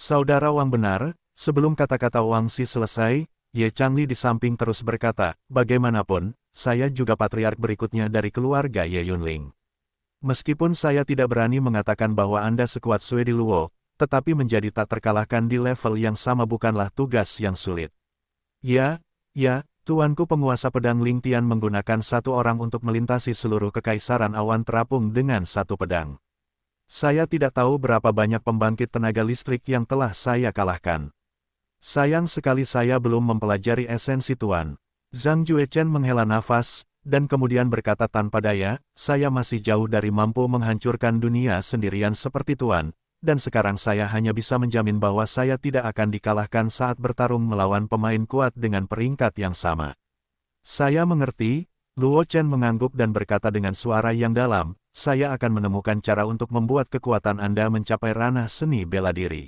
Saudara Wang benar, sebelum kata-kata Wang Xi selesai, Ye Changli di samping terus berkata, bagaimanapun, saya juga patriark berikutnya dari keluarga Ye Yunling. Meskipun saya tidak berani mengatakan bahwa Anda sekuat Sui di Luo, tetapi menjadi tak terkalahkan di level yang sama bukanlah tugas yang sulit. Ya, tuanku penguasa pedang Ling Tian menggunakan satu orang untuk melintasi seluruh kekaisaran awan terapung dengan satu pedang. Saya tidak tahu berapa banyak pembangkit tenaga listrik yang telah saya kalahkan. Sayang sekali saya belum mempelajari esensi Tuan. Zhang Juechen menghela nafas, dan kemudian berkata tanpa daya, saya masih jauh dari mampu menghancurkan dunia sendirian seperti Tuan, dan sekarang saya hanya bisa menjamin bahwa saya tidak akan dikalahkan saat bertarung melawan pemain kuat dengan peringkat yang sama. Saya mengerti, Luo Chen mengangguk dan berkata dengan suara yang dalam, saya akan menemukan cara untuk membuat kekuatan Anda mencapai ranah seni bela diri.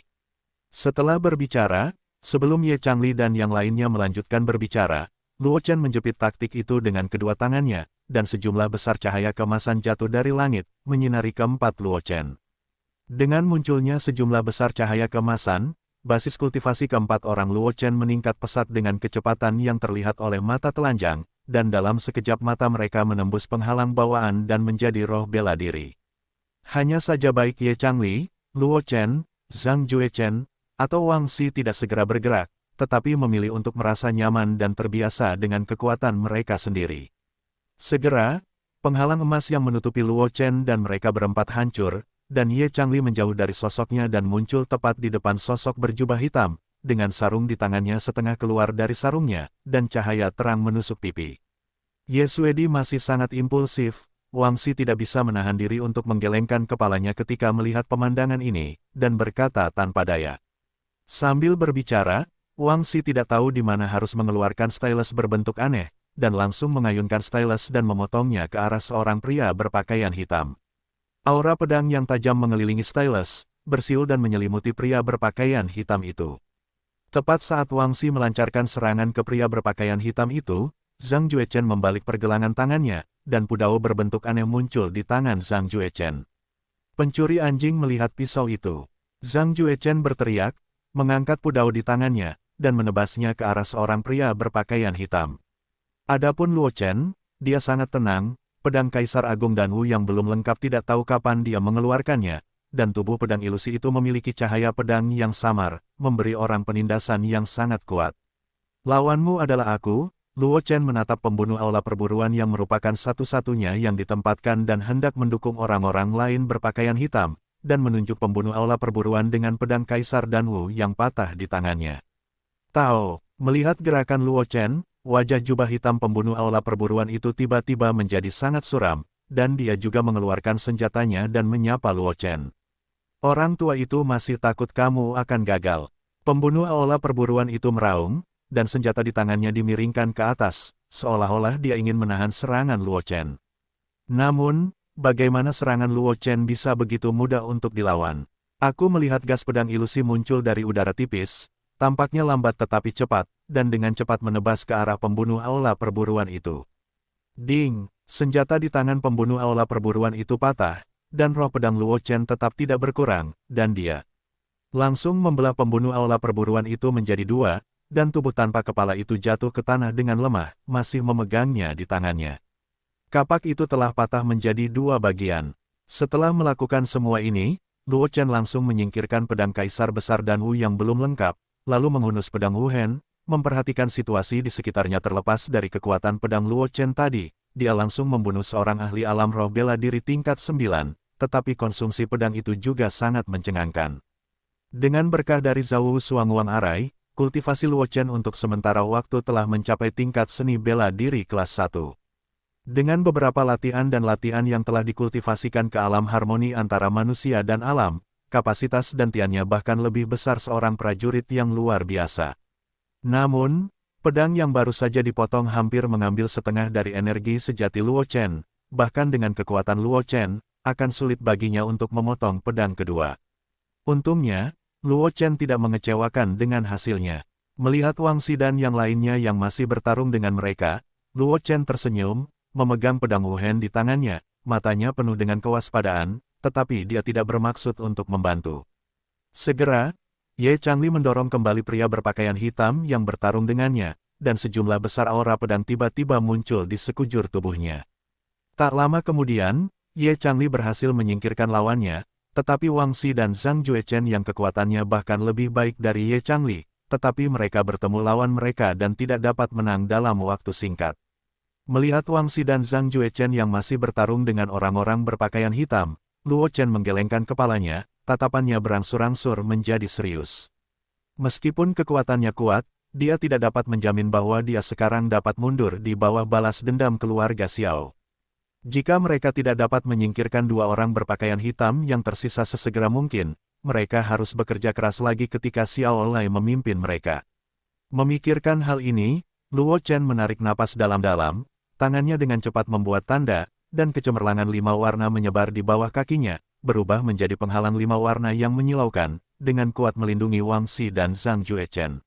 Setelah berbicara, sebelum Ye Changli dan yang lainnya melanjutkan berbicara, Luo Chen menjepit taktik itu dengan kedua tangannya, dan sejumlah besar cahaya kemasan jatuh dari langit, menyinari keempat Luo Chen. Dengan munculnya sejumlah besar cahaya kemasan, basis kultivasi keempat orang Luo Chen meningkat pesat dengan kecepatan yang terlihat oleh mata telanjang, dan dalam sekejap mata mereka menembus penghalang bawaan dan menjadi roh bela diri. Hanya saja baik Ye Changli, Luo Chen, Zhang Juechen, atau Wang Xi tidak segera bergerak, tetapi memilih untuk merasa nyaman dan terbiasa dengan kekuatan mereka sendiri. Segera, penghalang emas yang menutupi Luo Chen dan mereka berempat hancur, dan Ye Changli menjauh dari sosoknya dan muncul tepat di depan sosok berjubah hitam, dengan sarung di tangannya setengah keluar dari sarungnya, dan cahaya terang menusuk pipi. Ye Suedi masih sangat impulsif, Wang Xi tidak bisa menahan diri untuk menggelengkan kepalanya ketika melihat pemandangan ini, dan berkata tanpa daya. Sambil berbicara, Wang Xi tidak tahu di mana harus mengeluarkan stylus berbentuk aneh, dan langsung mengayunkan stylus dan memotongnya ke arah seorang pria berpakaian hitam. Aura pedang yang tajam mengelilingi stylus, bersiul dan menyelimuti pria berpakaian hitam itu. Tepat saat Wang Xi melancarkan serangan ke pria berpakaian hitam itu, Zhang Juechen membalik pergelangan tangannya, dan pudao berbentuk aneh muncul di tangan Zhang Juechen. Pencuri anjing melihat pisau itu. Zhang Juechen berteriak, mengangkat pudao di tangannya, dan menebasnya ke arah seorang pria berpakaian hitam. Adapun Luo Chen, dia sangat tenang, pedang Kaisar Agung Danwu yang belum lengkap tidak tahu kapan dia mengeluarkannya, dan tubuh pedang ilusi itu memiliki cahaya pedang yang samar, memberi orang penindasan yang sangat kuat. Lawanmu adalah aku, Luo Chen menatap pembunuh aula perburuan yang merupakan satu-satunya yang ditempatkan dan hendak mendukung orang-orang lain berpakaian hitam, dan menunjuk pembunuh aula perburuan dengan pedang Kaisar Danwu yang patah di tangannya. Tao, melihat gerakan Luo Chen, wajah jubah hitam pembunuh aula perburuan itu tiba-tiba menjadi sangat suram, dan dia juga mengeluarkan senjatanya dan menyapa Luo Chen. Orang tua itu masih takut kamu akan gagal. Pembunuh aula perburuan itu meraung, dan senjata di tangannya dimiringkan ke atas, seolah-olah dia ingin menahan serangan Luo Chen. Namun, bagaimana serangan Luo Chen bisa begitu mudah untuk dilawan? Aku melihat gas pedang ilusi muncul dari udara tipis, tampaknya lambat tetapi cepat, dan dengan cepat menebas ke arah pembunuh aula perburuan itu. Ding, senjata di tangan pembunuh aula perburuan itu patah, dan roh pedang Luo Chen tetap tidak berkurang, dan dia langsung membelah pembunuh aula perburuan itu menjadi dua, dan tubuh tanpa kepala itu jatuh ke tanah dengan lemah, masih memegangnya di tangannya. Kapak itu telah patah menjadi dua bagian. Setelah melakukan semua ini, Luo Chen langsung menyingkirkan pedang Kaisar Besar Danwu yang belum lengkap, lalu menghunus pedang Wu Hen, memperhatikan situasi di sekitarnya terlepas dari kekuatan pedang Luo Chen tadi, dia langsung membunuh seorang ahli alam roh bela diri tingkat 9, tetapi konsumsi pedang itu juga sangat mencengangkan. Dengan berkah dari Zhao Suangwang Arai, kultivasi Luo Chen untuk sementara waktu telah mencapai tingkat seni bela diri kelas 1. Dengan beberapa latihan dan latihan yang telah dikultivasikan ke alam harmoni antara manusia dan alam, kapasitas dantiannya bahkan lebih besar seorang prajurit yang luar biasa. Namun, pedang yang baru saja dipotong hampir mengambil setengah dari energi sejati Luo Chen, bahkan dengan kekuatan Luo Chen, akan sulit baginya untuk memotong pedang kedua. Untungnya, Luo Chen tidak mengecewakan dengan hasilnya. Melihat Wang Xi dan yang lainnya yang masih bertarung dengan mereka, Luo Chen tersenyum, memegang pedang Wu Hen di tangannya, matanya penuh dengan kewaspadaan, tetapi dia tidak bermaksud untuk membantu. Segera, Ye Changli mendorong kembali pria berpakaian hitam yang bertarung dengannya, dan sejumlah besar aura pedang tiba-tiba muncul di sekujur tubuhnya. Tak lama kemudian, Ye Changli berhasil menyingkirkan lawannya, tetapi Wang Xi dan Zhang Juechen yang kekuatannya bahkan lebih baik dari Ye Changli, tetapi mereka bertemu lawan mereka dan tidak dapat menang dalam waktu singkat. Melihat Wang Xi dan Zhang Juechen yang masih bertarung dengan orang-orang berpakaian hitam, Luo Chen menggelengkan kepalanya, tatapannya berangsur-angsur menjadi serius. Meskipun kekuatannya kuat, dia tidak dapat menjamin bahwa dia sekarang dapat mundur di bawah balas dendam keluarga Xiao. Jika mereka tidak dapat menyingkirkan dua orang berpakaian hitam yang tersisa sesegera mungkin, mereka harus bekerja keras lagi ketika Xiao Lai memimpin mereka. Memikirkan hal ini, Luo Chen menarik napas dalam-dalam, tangannya dengan cepat membuat tanda, dan kecemerlangan 5 warna menyebar di bawah kakinya, berubah menjadi penghalang 5 warna yang menyilaukan, dengan kuat melindungi Wang Xi dan Zhang Juechen.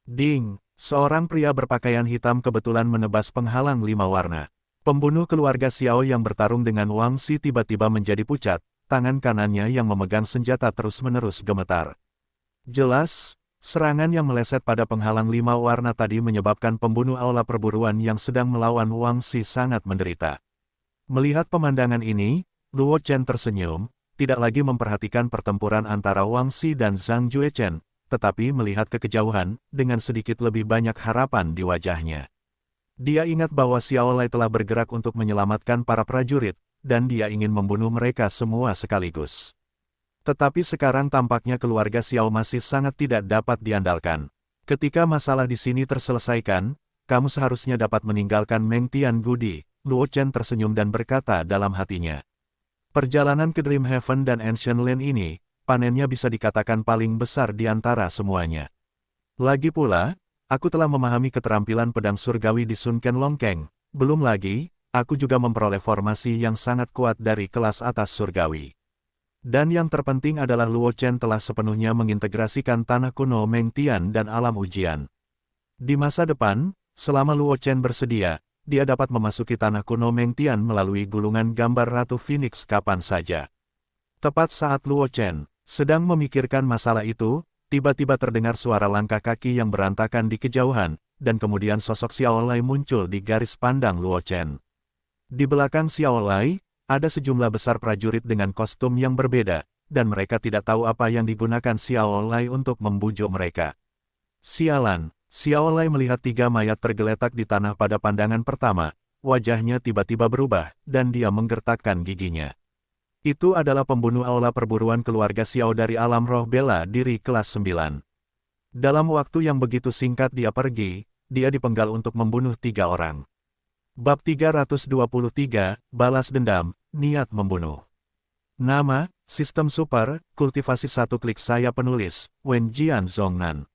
Ding! Seorang pria berpakaian hitam kebetulan menebas penghalang 5 warna. Pembunuh keluarga Xiao yang bertarung dengan Wang Xi tiba-tiba menjadi pucat, tangan kanannya yang memegang senjata terus-menerus gemetar. Jelas, serangan yang meleset pada penghalang 5 warna tadi menyebabkan pembunuh aula perburuan yang sedang melawan Wang Xi sangat menderita. Melihat pemandangan ini, Luo Chen tersenyum, tidak lagi memperhatikan pertempuran antara Wang Xi dan Zhang Juechen, tetapi melihat ke kejauhan, dengan sedikit lebih banyak harapan di wajahnya. Dia ingat bahwa Xiao Lai telah bergerak untuk menyelamatkan para prajurit, dan dia ingin membunuh mereka semua sekaligus. Tetapi sekarang tampaknya keluarga Xiao masih sangat tidak dapat diandalkan. Ketika masalah di sini terselesaikan, kamu seharusnya dapat meninggalkan Meng Tian-Gudi. Luo Chen tersenyum dan berkata dalam hatinya. Perjalanan ke Dream Heaven dan Ancient Land ini, panennya bisa dikatakan paling besar di antara semuanya. Lagi pula, aku telah memahami keterampilan pedang surgawi di Sun Ken Long Keng. Belum lagi, aku juga memperoleh formasi yang sangat kuat dari kelas atas surgawi. Dan yang terpenting adalah Luo Chen telah sepenuhnya mengintegrasikan tanah kuno Meng Tian dan alam ujian. Di masa depan, selama Luo Chen bersedia, dia dapat memasuki tanah kuno Meng Tian melalui gulungan gambar Ratu Phoenix kapan saja. Tepat saat Luo Chen sedang memikirkan masalah itu, tiba-tiba terdengar suara langkah kaki yang berantakan di kejauhan, dan kemudian sosok Xiao Lai muncul di garis pandang Luo Chen. Di belakang Xiao Lai, ada sejumlah besar prajurit dengan kostum yang berbeda, dan mereka tidak tahu apa yang digunakan Xiao Lai untuk membujuk mereka. Sialan! Xiao Lai melihat 3 mayat tergeletak di tanah pada pandangan pertama, wajahnya tiba-tiba berubah, dan dia menggertakkan giginya. Itu adalah pembunuh aula perburuan keluarga Xiao dari alam roh bela diri kelas 9. Dalam waktu yang begitu singkat dia pergi, dia dipenggal untuk membunuh 3 orang. Bab 323, Balas Dendam, Niat Membunuh. Nama, Sistem Super, Kultivasi 1 klik saya penulis, Wen Jian Zhongnan.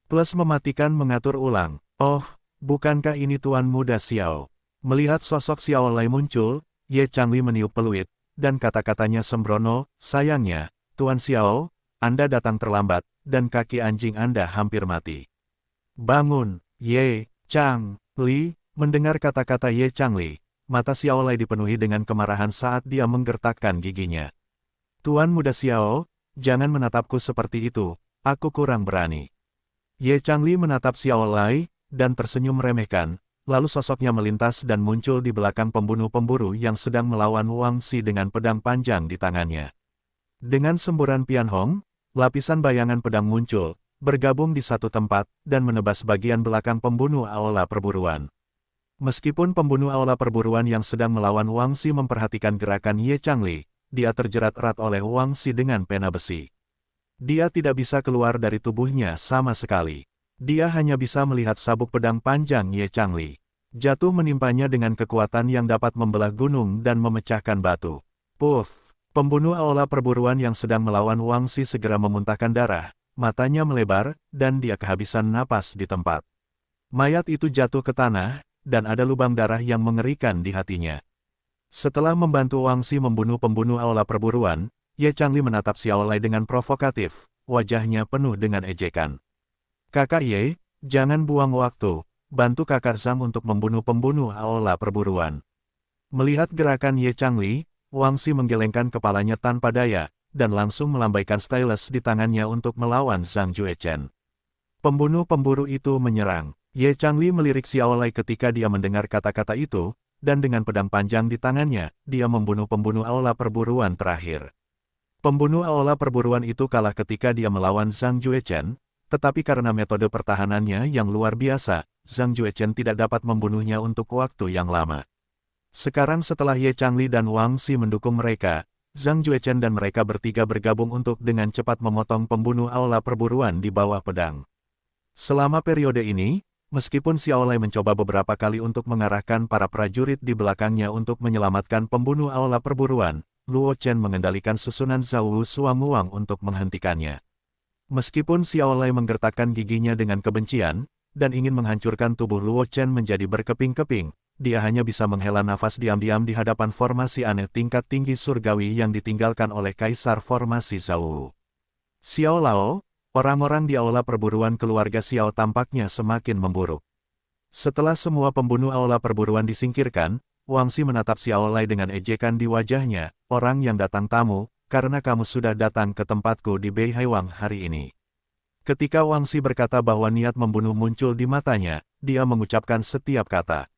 Plus mematikan mengatur ulang. Oh, bukankah ini Tuan Muda Xiao? Melihat sosok Xiao Lai muncul, Ye Changli meniup peluit, dan kata-katanya sembrono, sayangnya, Tuan Xiao, Anda datang terlambat, dan kaki anjing Anda hampir mati. Bangun, Ye Changli. Mendengar kata-kata Ye Changli, mata Xiao Lai dipenuhi dengan kemarahan saat dia menggertakkan giginya. Tuan Muda Xiao, jangan menatapku seperti itu, aku kurang berani. Ye Changli menatap Xiao Lai, dan tersenyum meremehkan, lalu sosoknya melintas dan muncul di belakang pembunuh pemburu yang sedang melawan Wang Xi dengan pedang panjang di tangannya. Dengan semburan Pian Hong, lapisan bayangan pedang muncul, bergabung di satu tempat, dan menebas bagian belakang pembunuh aula perburuan. Meskipun pembunuh aula perburuan yang sedang melawan Wang Xi memperhatikan gerakan Ye Changli, dia terjerat erat oleh Wang Xi dengan pena besi. Dia tidak bisa keluar dari tubuhnya sama sekali. Dia hanya bisa melihat sabuk pedang panjang Ye Changli jatuh menimpanya dengan kekuatan yang dapat membelah gunung dan memecahkan batu. Puff! Pembunuh aula perburuan yang sedang melawan Wang Xi segera memuntahkan darah, matanya melebar, dan dia kehabisan napas di tempat. Mayat itu jatuh ke tanah, dan ada lubang darah yang mengerikan di hatinya. Setelah membantu Wang Xi membunuh pembunuh aula perburuan, Ye Changli menatap Xiao Lai dengan provokatif, wajahnya penuh dengan ejekan. Kakak Ye, jangan buang waktu, bantu kakak Zhang untuk membunuh pembunuh aula perburuan. Melihat gerakan Ye Changli, Wang Xi menggelengkan kepalanya tanpa daya, dan langsung melambaikan stylus di tangannya untuk melawan Zhang Juechen. Pembunuh pemburu itu menyerang. Ye Changli melirik Xiaolai ketika dia mendengar kata-kata itu, dan dengan pedang panjang di tangannya, dia membunuh pembunuh aula perburuan terakhir. Pembunuh aula perburuan itu kalah ketika dia melawan Zhang Juechen, tetapi karena metode pertahanannya yang luar biasa, Zhang Juechen tidak dapat membunuhnya untuk waktu yang lama. Sekarang setelah Ye Changli dan Wang Xi mendukung mereka, Zhang Juechen dan mereka bertiga bergabung untuk dengan cepat memotong pembunuh aula perburuan di bawah pedang. Selama periode ini, meskipun Xiaolai mencoba beberapa kali untuk mengarahkan para prajurit di belakangnya untuk menyelamatkan pembunuh aula perburuan, Luo Chen mengendalikan susunan Zhou Suamuang untuk menghentikannya. Meskipun Xiaolai menggertakkan giginya dengan kebencian, dan ingin menghancurkan tubuh Luo Chen menjadi berkeping-keping, dia hanya bisa menghela nafas diam-diam di hadapan formasi aneh tingkat tinggi surgawi yang ditinggalkan oleh Kaisar Formasi Zhou. Xiao Lao, orang-orang di aula perburuan keluarga Xiao tampaknya semakin memburuk. Setelah semua pembunuh aula perburuan disingkirkan, Wang Xi menatap Xiaolai dengan ejekan di wajahnya, "Orang yang datang tamu, karena kamu sudah datang ke tempatku di Beihai Wang hari ini." Ketika Wang Xi berkata bahwa niat membunuh muncul di matanya, dia mengucapkan setiap kata.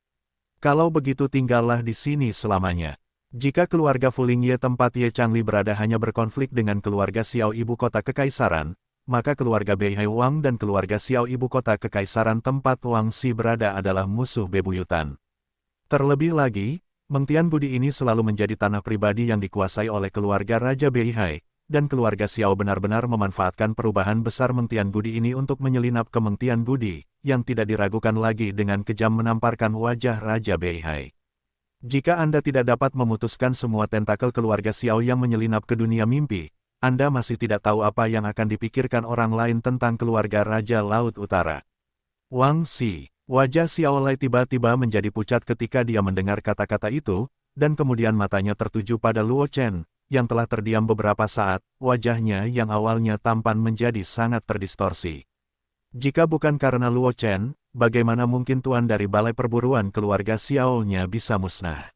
"Kalau begitu tinggallah di sini selamanya." Jika keluarga Fuling Ye tempat Ye Changli berada hanya berkonflik dengan keluarga Xiao ibu kota kekaisaran, maka keluarga Beihai Wang dan keluarga Xiao ibu kota kekaisaran tempat Wang Xi berada adalah musuh bebuyutan. Terlebih lagi, Mengtian Budi ini selalu menjadi tanah pribadi yang dikuasai oleh keluarga Raja Beihai, dan keluarga Xiao benar-benar memanfaatkan perubahan besar Mengtian Budi ini untuk menyelinap ke Mengtian Budi, yang tidak diragukan lagi dengan kejam menamparkan wajah Raja Beihai. Jika Anda tidak dapat memutuskan semua tentakel keluarga Xiao yang menyelinap ke dunia mimpi, Anda masih tidak tahu apa yang akan dipikirkan orang lain tentang keluarga Raja Laut Utara. Wang Xi. Wajah Xiaolai tiba-tiba menjadi pucat ketika dia mendengar kata-kata itu, dan kemudian matanya tertuju pada Luo Chen, yang telah terdiam beberapa saat, wajahnya yang awalnya tampan menjadi sangat terdistorsi. Jika bukan karena Luo Chen, bagaimana mungkin tuan dari balai perburuan keluarga Xiao-nya bisa musnah?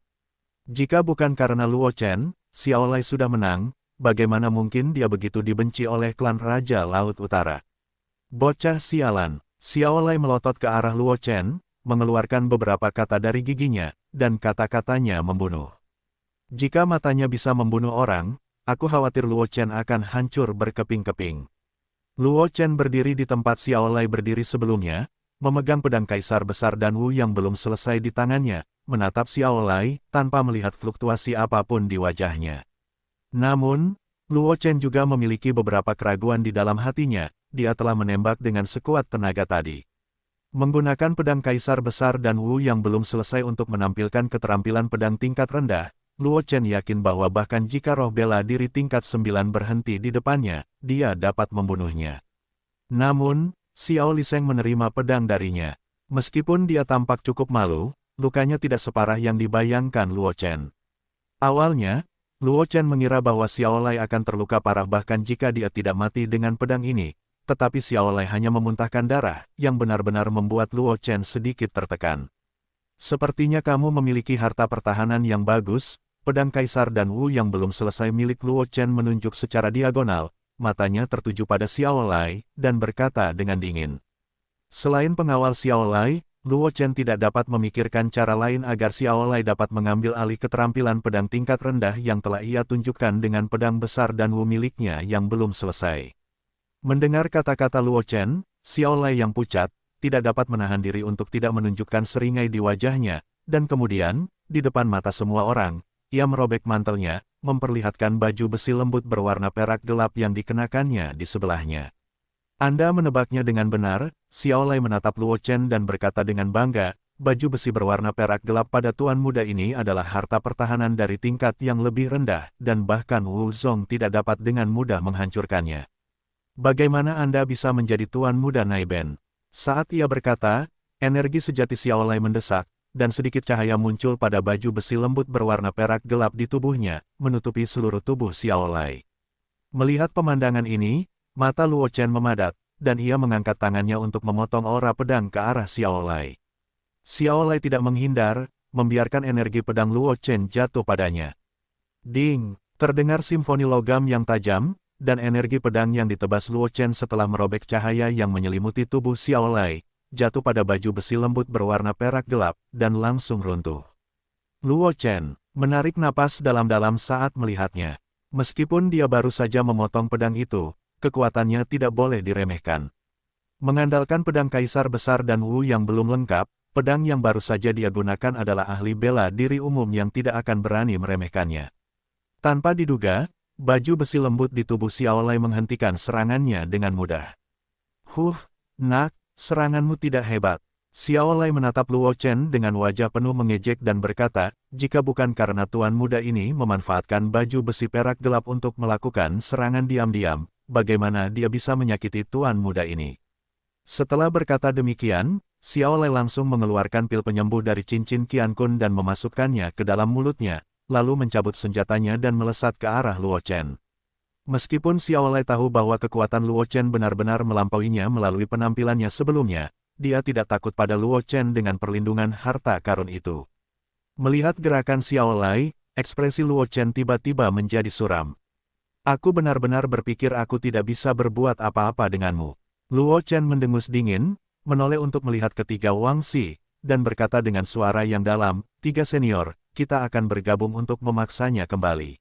Jika bukan karena Luo Chen, Xiaolai sudah menang, bagaimana mungkin dia begitu dibenci oleh klan Raja Laut Utara? Bocah sialan! Xiaolai melotot ke arah Luo Chen, mengeluarkan beberapa kata dari giginya, dan kata-katanya membunuh. Jika matanya bisa membunuh orang, aku khawatir Luo Chen akan hancur berkeping-keping. Luo Chen berdiri di tempat Xiaolai berdiri sebelumnya, memegang pedang kaisar besar dan Wu yang belum selesai di tangannya, menatap Xiaolai, tanpa melihat fluktuasi apapun di wajahnya. Namun, Luo Chen juga memiliki beberapa keraguan di dalam hatinya. Dia telah menembak dengan sekuat tenaga tadi. Menggunakan pedang kaisar besar dan Wu yang belum selesai untuk menampilkan keterampilan pedang tingkat rendah, Luo Chen yakin bahwa bahkan jika roh bela diri tingkat 9 berhenti di depannya, dia dapat membunuhnya. Namun, Xiao Liseng menerima pedang darinya. Meskipun dia tampak cukup malu, lukanya tidak separah yang dibayangkan Luo Chen. Awalnya, Luo Chen mengira bahwa Xiaolai akan terluka parah bahkan jika dia tidak mati dengan pedang ini. Tetapi Xiaolai hanya memuntahkan darah, yang benar-benar membuat Luo Chen sedikit tertekan. Sepertinya kamu memiliki harta pertahanan yang bagus, pedang kaisar dan Wu yang belum selesai milik Luo Chen menunjuk secara diagonal, matanya tertuju pada Xiaolai, dan berkata dengan dingin. Selain pengawal Xiaolai, Luo Chen tidak dapat memikirkan cara lain agar Xiaolai dapat mengambil alih keterampilan pedang tingkat rendah yang telah ia tunjukkan dengan pedang besar dan Wu miliknya yang belum selesai. Mendengar kata-kata Luo Chen, Xiaolai yang pucat, tidak dapat menahan diri untuk tidak menunjukkan seringai di wajahnya, dan kemudian, di depan mata semua orang, ia merobek mantelnya, memperlihatkan baju besi lembut berwarna perak gelap yang dikenakannya di sebelahnya. Anda menebaknya dengan benar, Xiaolai menatap Luo Chen dan berkata dengan bangga, baju besi berwarna perak gelap pada tuan muda ini adalah harta pertahanan dari tingkat yang lebih rendah, dan bahkan Wu Zong tidak dapat dengan mudah menghancurkannya. Bagaimana Anda bisa menjadi tuan muda Naiben? Saat ia berkata, energi sejati Xiaolai mendesak, dan sedikit cahaya muncul pada baju besi lembut berwarna perak gelap di tubuhnya, menutupi seluruh tubuh Xiaolai. Melihat pemandangan ini, mata Luo Chen memadat, dan ia mengangkat tangannya untuk memotong aura pedang ke arah Xiaolai. Xiaolai tidak menghindar, membiarkan energi pedang Luo Chen jatuh padanya. Ding! Terdengar simfoni logam yang tajam, dan energi pedang yang ditebas Luo Chen setelah merobek cahaya yang menyelimuti tubuh Xiao Lai, jatuh pada baju besi lembut berwarna perak gelap, dan langsung runtuh. Luo Chen menarik napas dalam-dalam saat melihatnya. Meskipun dia baru saja memotong pedang itu, kekuatannya tidak boleh diremehkan. Mengandalkan pedang kaisar besar dan Wu yang belum lengkap, pedang yang baru saja dia gunakan adalah ahli bela diri umum yang tidak akan berani meremehkannya. Tanpa diduga, baju besi lembut di tubuh Xiao Lai menghentikan serangannya dengan mudah. Nak, seranganmu tidak hebat. Xiao Lai menatap Luo Chen dengan wajah penuh mengejek dan berkata, jika bukan karena tuan muda ini memanfaatkan baju besi perak gelap untuk melakukan serangan diam-diam, bagaimana dia bisa menyakiti tuan muda ini? Setelah berkata demikian, Xiao Lai langsung mengeluarkan pil penyembuh dari cincin Qian Kun dan memasukkannya ke dalam mulutnya, lalu mencabut senjatanya dan melesat ke arah Luo Chen. Meskipun Xiao Lai tahu bahwa kekuatan Luo Chen benar-benar melampauinya melalui penampilannya sebelumnya, dia tidak takut pada Luo Chen dengan perlindungan harta karun itu. Melihat gerakan Xiao Lai, ekspresi Luo Chen tiba-tiba menjadi suram. Aku benar-benar berpikir aku tidak bisa berbuat apa-apa denganmu. Luo Chen mendengus dingin, menoleh untuk melihat ketiga Wang Xi, dan berkata dengan suara yang dalam, "Tiga senior, kita akan bergabung untuk memaksanya kembali."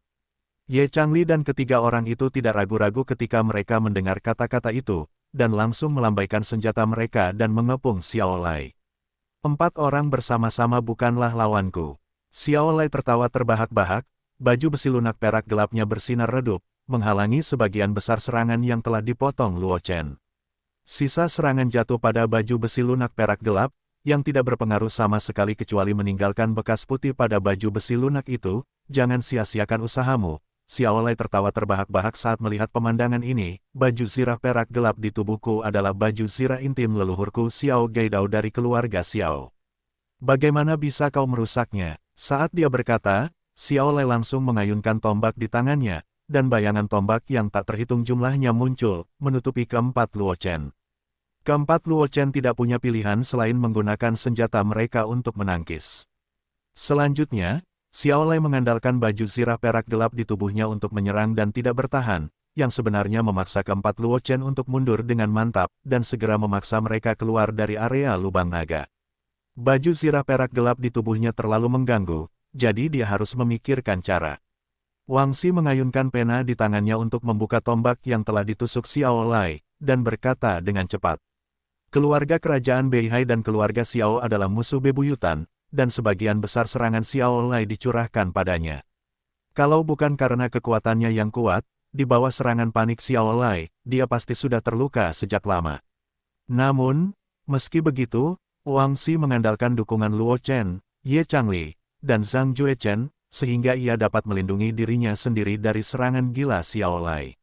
Ye Changli dan ketiga orang itu tidak ragu-ragu ketika mereka mendengar kata-kata itu, dan langsung melambaikan senjata mereka dan mengepung Xiao Lai. 4 orang bersama-sama bukanlah lawanku. Xiao Lai tertawa terbahak-bahak, baju besi lunak perak gelapnya bersinar redup, menghalangi sebagian besar serangan yang telah dipotong Luo Chen. Sisa serangan jatuh pada baju besi lunak perak gelap, yang tidak berpengaruh sama sekali kecuali meninggalkan bekas putih pada baju besi lunak itu. Jangan sia-siakan usahamu. Xiao Lai tertawa terbahak-bahak saat melihat pemandangan ini. Baju zirah perak gelap di tubuhku adalah baju zirah intim leluhurku Xiao Gaidao dari keluarga Xiao. Bagaimana bisa kau merusaknya? Saat dia berkata, Xiao Lai langsung mengayunkan tombak di tangannya, dan bayangan tombak yang tak terhitung jumlahnya muncul, menutupi keempat Luo Chen. Keempat Luo Chen tidak punya pilihan selain menggunakan senjata mereka untuk menangkis. Selanjutnya, Xiao Lai mengandalkan baju zirah perak gelap di tubuhnya untuk menyerang dan tidak bertahan, yang sebenarnya memaksa keempat Luo Chen untuk mundur dengan mantap, dan segera memaksa mereka keluar dari area lubang naga. Baju zirah perak gelap di tubuhnya terlalu mengganggu, jadi dia harus memikirkan cara. Wang Xi mengayunkan pena di tangannya untuk membuka tombak yang telah ditusuk Xiao Lai, dan berkata dengan cepat. Keluarga kerajaan Beihai dan keluarga Xiao adalah musuh bebuyutan, dan sebagian besar serangan Xiao Lai dicurahkan padanya. Kalau bukan karena kekuatannya yang kuat, di bawah serangan panik Xiao Lai, dia pasti sudah terluka sejak lama. Namun, meski begitu, Wang Xi mengandalkan dukungan Luo Chen, Ye Changli, dan Zhang Juechen, sehingga ia dapat melindungi dirinya sendiri dari serangan gila Xiao Lai.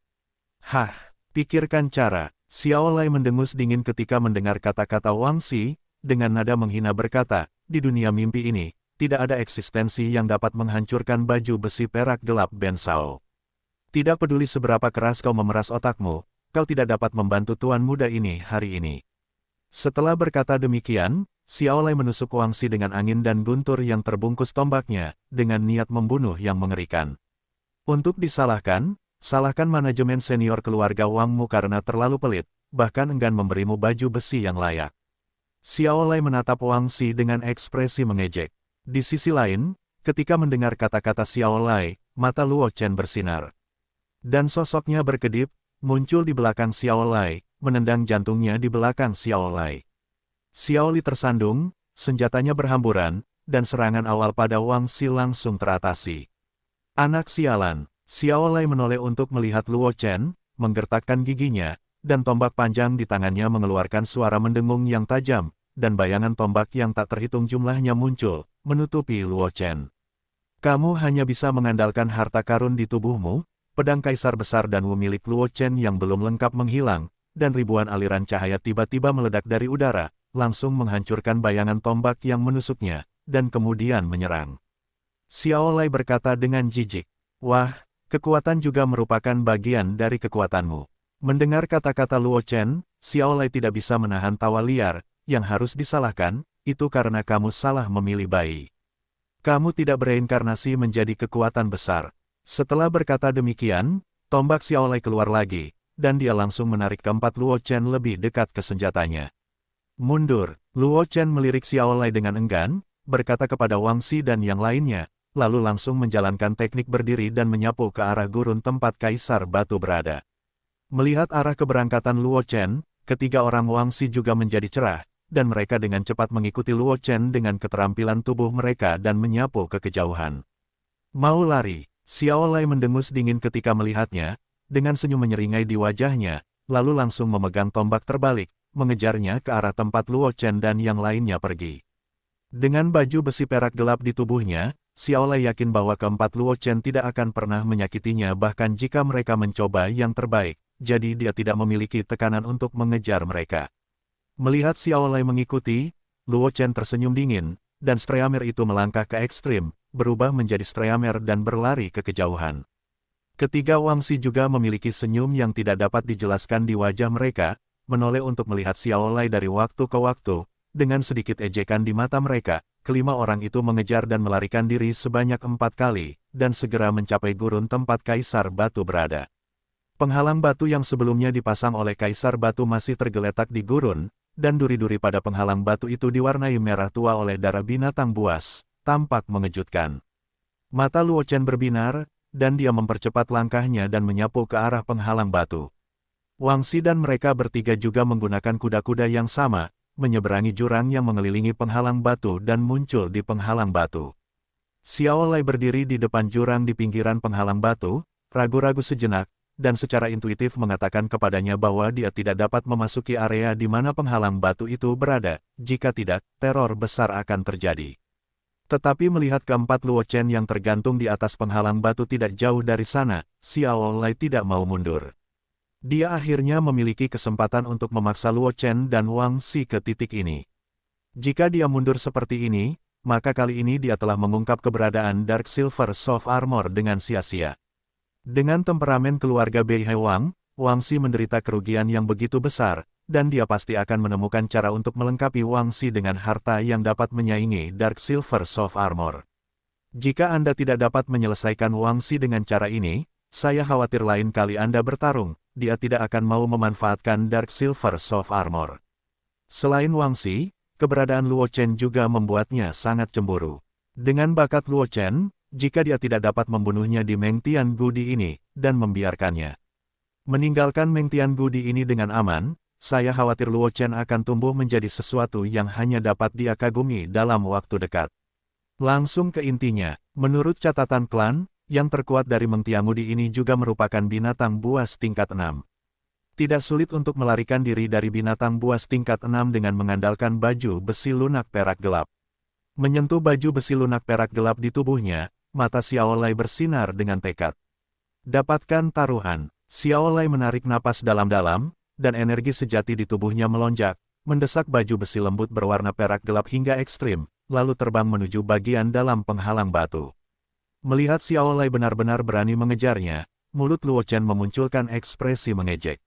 Pikirkan cara. Xiao Lai mendengus dingin ketika mendengar kata-kata Wang Xi, dengan nada menghina berkata, di dunia mimpi ini, tidak ada eksistensi yang dapat menghancurkan baju besi perak gelap Ben Shao. Tidak peduli seberapa keras kau memeras otakmu, kau tidak dapat membantu tuan muda ini hari ini. Setelah berkata demikian, Xiao Lai menusuk Wang Xi dengan angin dan guntur yang terbungkus tombaknya, dengan niat membunuh yang mengerikan. Untuk disalahkan, salahkan manajemen senior keluarga Wangmu karena terlalu pelit, bahkan enggan memberimu baju besi yang layak. Xiao Lai menatap Wang Xi dengan ekspresi mengejek. Di sisi lain, ketika mendengar kata-kata Xiao Lai, mata Luo Chen bersinar. Dan sosoknya berkedip, muncul di belakang Xiao Lai, menendang jantungnya di belakang Xiao Lai. Xiao Li tersandung, senjatanya berhamburan, dan serangan awal pada Wang Xi langsung teratasi. Anak sialan, Xiao Lai menoleh untuk melihat Luo Chen, menggertakkan giginya, dan tombak panjang di tangannya mengeluarkan suara mendengung yang tajam, dan bayangan tombak yang tak terhitung jumlahnya muncul, menutupi Luo Chen. Kamu hanya bisa mengandalkan harta karun di tubuhmu, pedang kaisar besar dan Wu milik Luo Chen yang belum lengkap menghilang, dan ribuan aliran cahaya tiba-tiba meledak dari udara, langsung menghancurkan bayangan tombak yang menusuknya, dan kemudian menyerang. Xiao Lai berkata dengan jijik, "Wah, kekuatan juga merupakan bagian dari kekuatanmu." Mendengar kata-kata Luo Chen, Xiao Lai tidak bisa menahan tawa liar, yang harus disalahkan, itu karena kamu salah memilih bayi. Kamu tidak bereinkarnasi menjadi kekuatan besar. Setelah berkata demikian, tombak Xiaolai keluar lagi, dan dia langsung menarik keempat Luo Chen lebih dekat ke senjatanya. Mundur, Luo Chen melirik Xiaolai dengan enggan, berkata kepada Wang Xi dan yang lainnya, lalu langsung menjalankan teknik berdiri dan menyapu ke arah gurun tempat Kaisar Batu berada. Melihat arah keberangkatan Luo Chen, ketiga orang Wang Xi juga menjadi cerah, dan mereka dengan cepat mengikuti Luo Chen dengan keterampilan tubuh mereka dan menyapu ke kejauhan. Mau lari, Xiaolai mendengus dingin ketika melihatnya, dengan senyum menyeringai di wajahnya, lalu langsung memegang tombak terbalik, mengejarnya ke arah tempat Luo Chen dan yang lainnya pergi. Dengan baju besi perak gelap di tubuhnya, Xiaolai yakin bahwa keempat Luo Chen tidak akan pernah menyakitinya bahkan jika mereka mencoba yang terbaik, jadi dia tidak memiliki tekanan untuk mengejar mereka. Melihat Xiaolai mengikuti, Luo Chen tersenyum dingin, dan Streamer itu melangkah ke ekstrim, berubah menjadi Streamer dan berlari ke kejauhan. Ketiga Wang Xi juga memiliki senyum yang tidak dapat dijelaskan di wajah mereka, menoleh untuk melihat Xiaolai dari waktu ke waktu, dengan sedikit ejekan di mata mereka, kelima orang itu mengejar dan melarikan diri sebanyak 4 kali, dan segera mencapai gurun tempat Kaisar Batu berada. Penghalang batu yang sebelumnya dipasang oleh Kaisar Batu masih tergeletak di gurun, dan duri-duri pada penghalang batu itu diwarnai merah tua oleh darah binatang buas, tampak mengejutkan. Mata Luo Chen berbinar, dan dia mempercepat langkahnya dan menyapu ke arah penghalang batu. Wang Xi dan mereka bertiga juga menggunakan kuda-kuda yang sama, menyeberangi jurang yang mengelilingi penghalang batu dan muncul di penghalang batu. Xiaolai berdiri di depan jurang di pinggiran penghalang batu, ragu-ragu sejenak, dan secara intuitif mengatakan kepadanya bahwa dia tidak dapat memasuki area di mana penghalang batu itu berada, jika tidak, teror besar akan terjadi. Tetapi melihat keempat Luo Chen yang tergantung di atas penghalang batu tidak jauh dari sana, Xiaolai tidak mau mundur. Dia akhirnya memiliki kesempatan untuk memaksa Luo Chen dan Wang Xi ke titik ini. Jika dia mundur seperti ini, maka kali ini dia telah mengungkap keberadaan Dark Silver Soft Armor dengan sia-sia. Dengan temperamen keluarga Beihai Wang, Wang Xi menderita kerugian yang begitu besar, dan dia pasti akan menemukan cara untuk melengkapi Wang Xi dengan harta yang dapat menyaingi Dark Silver Soft Armor. Jika Anda tidak dapat menyelesaikan Wang Xi dengan cara ini, saya khawatir lain kali Anda bertarung, dia tidak akan mau memanfaatkan Dark Silver Soft Armor. Selain Wang Xi, keberadaan Luo Chen juga membuatnya sangat cemburu. Dengan bakat Luo Chen, jika dia tidak dapat membunuhnya di Meng Tian Gudi ini, dan membiarkannya meninggalkan Meng Tian Gudi ini dengan aman, saya khawatir Luo Chen akan tumbuh menjadi sesuatu yang hanya dapat dia kagumi dalam waktu dekat. Langsung ke intinya, menurut catatan klan, yang terkuat dari Meng Tian Gudi ini juga merupakan binatang buas tingkat 6. Tidak sulit untuk melarikan diri dari binatang buas tingkat 6 dengan mengandalkan baju besi lunak perak gelap. Menyentuh baju besi lunak perak gelap di tubuhnya, mata Xiaolai bersinar dengan tekad. Dapatkan taruhan. Xiaolai menarik napas dalam-dalam, dan energi sejati di tubuhnya melonjak, mendesak baju besi lembut berwarna perak gelap hingga ekstrim, lalu terbang menuju bagian dalam penghalang batu. Melihat Xiaolai benar-benar berani mengejarnya, mulut Luo Chen memunculkan ekspresi mengejek.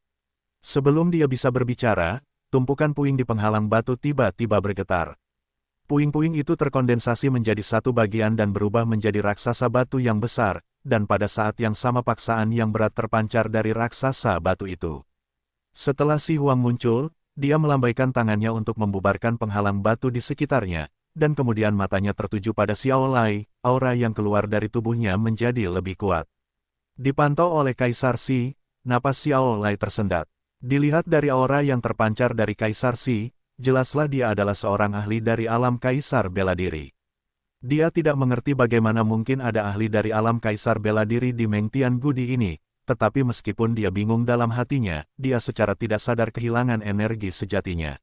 Sebelum dia bisa berbicara, tumpukan puing di penghalang batu tiba-tiba bergetar. Puing-puing itu terkondensasi menjadi satu bagian dan berubah menjadi raksasa batu yang besar, dan pada saat yang sama paksaan yang berat terpancar dari raksasa batu itu. Setelah Si Huang muncul, dia melambaikan tangannya untuk membubarkan penghalang batu di sekitarnya, dan kemudian matanya tertuju pada Xiaolai, aura yang keluar dari tubuhnya menjadi lebih kuat. Dipantau oleh Kaisar Si, napas Xiaolai tersendat. Dilihat dari aura yang terpancar dari Kaisar Si, jelaslah dia adalah seorang ahli dari alam Kaisar bela diri. Dia tidak mengerti bagaimana mungkin ada ahli dari alam Kaisar bela diri di Meng Tian Gudi ini, tetapi meskipun dia bingung dalam hatinya, dia secara tidak sadar kehilangan energi sejatinya.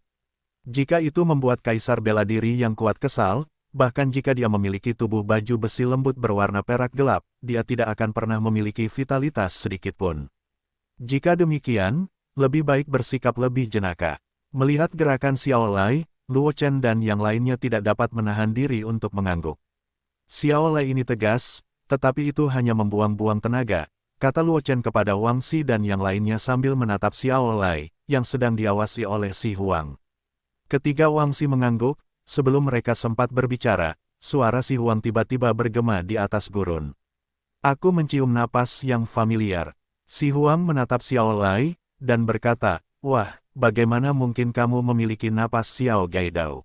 Jika itu membuat Kaisar bela diri yang kuat kesal, bahkan jika dia memiliki tubuh baju besi lembut berwarna perak gelap, dia tidak akan pernah memiliki vitalitas sedikitpun. Jika demikian, lebih baik bersikap lebih jenaka. Melihat gerakan Xiaolai, Luo Chen dan yang lainnya tidak dapat menahan diri untuk mengangguk. Xiaolai ini tegas, tetapi itu hanya membuang-buang tenaga, kata Luo Chen kepada Wang Xi dan yang lainnya sambil menatap Xiaolai, yang sedang diawasi oleh Si Huang. Ketika Wang Xi mengangguk, sebelum mereka sempat berbicara, suara Si Huang tiba-tiba bergema di atas gurun. Aku mencium napas yang familiar. Si Huang menatap Xiao Lai, dan berkata, "Wah, bagaimana mungkin kamu memiliki napas Xiao Gaidao?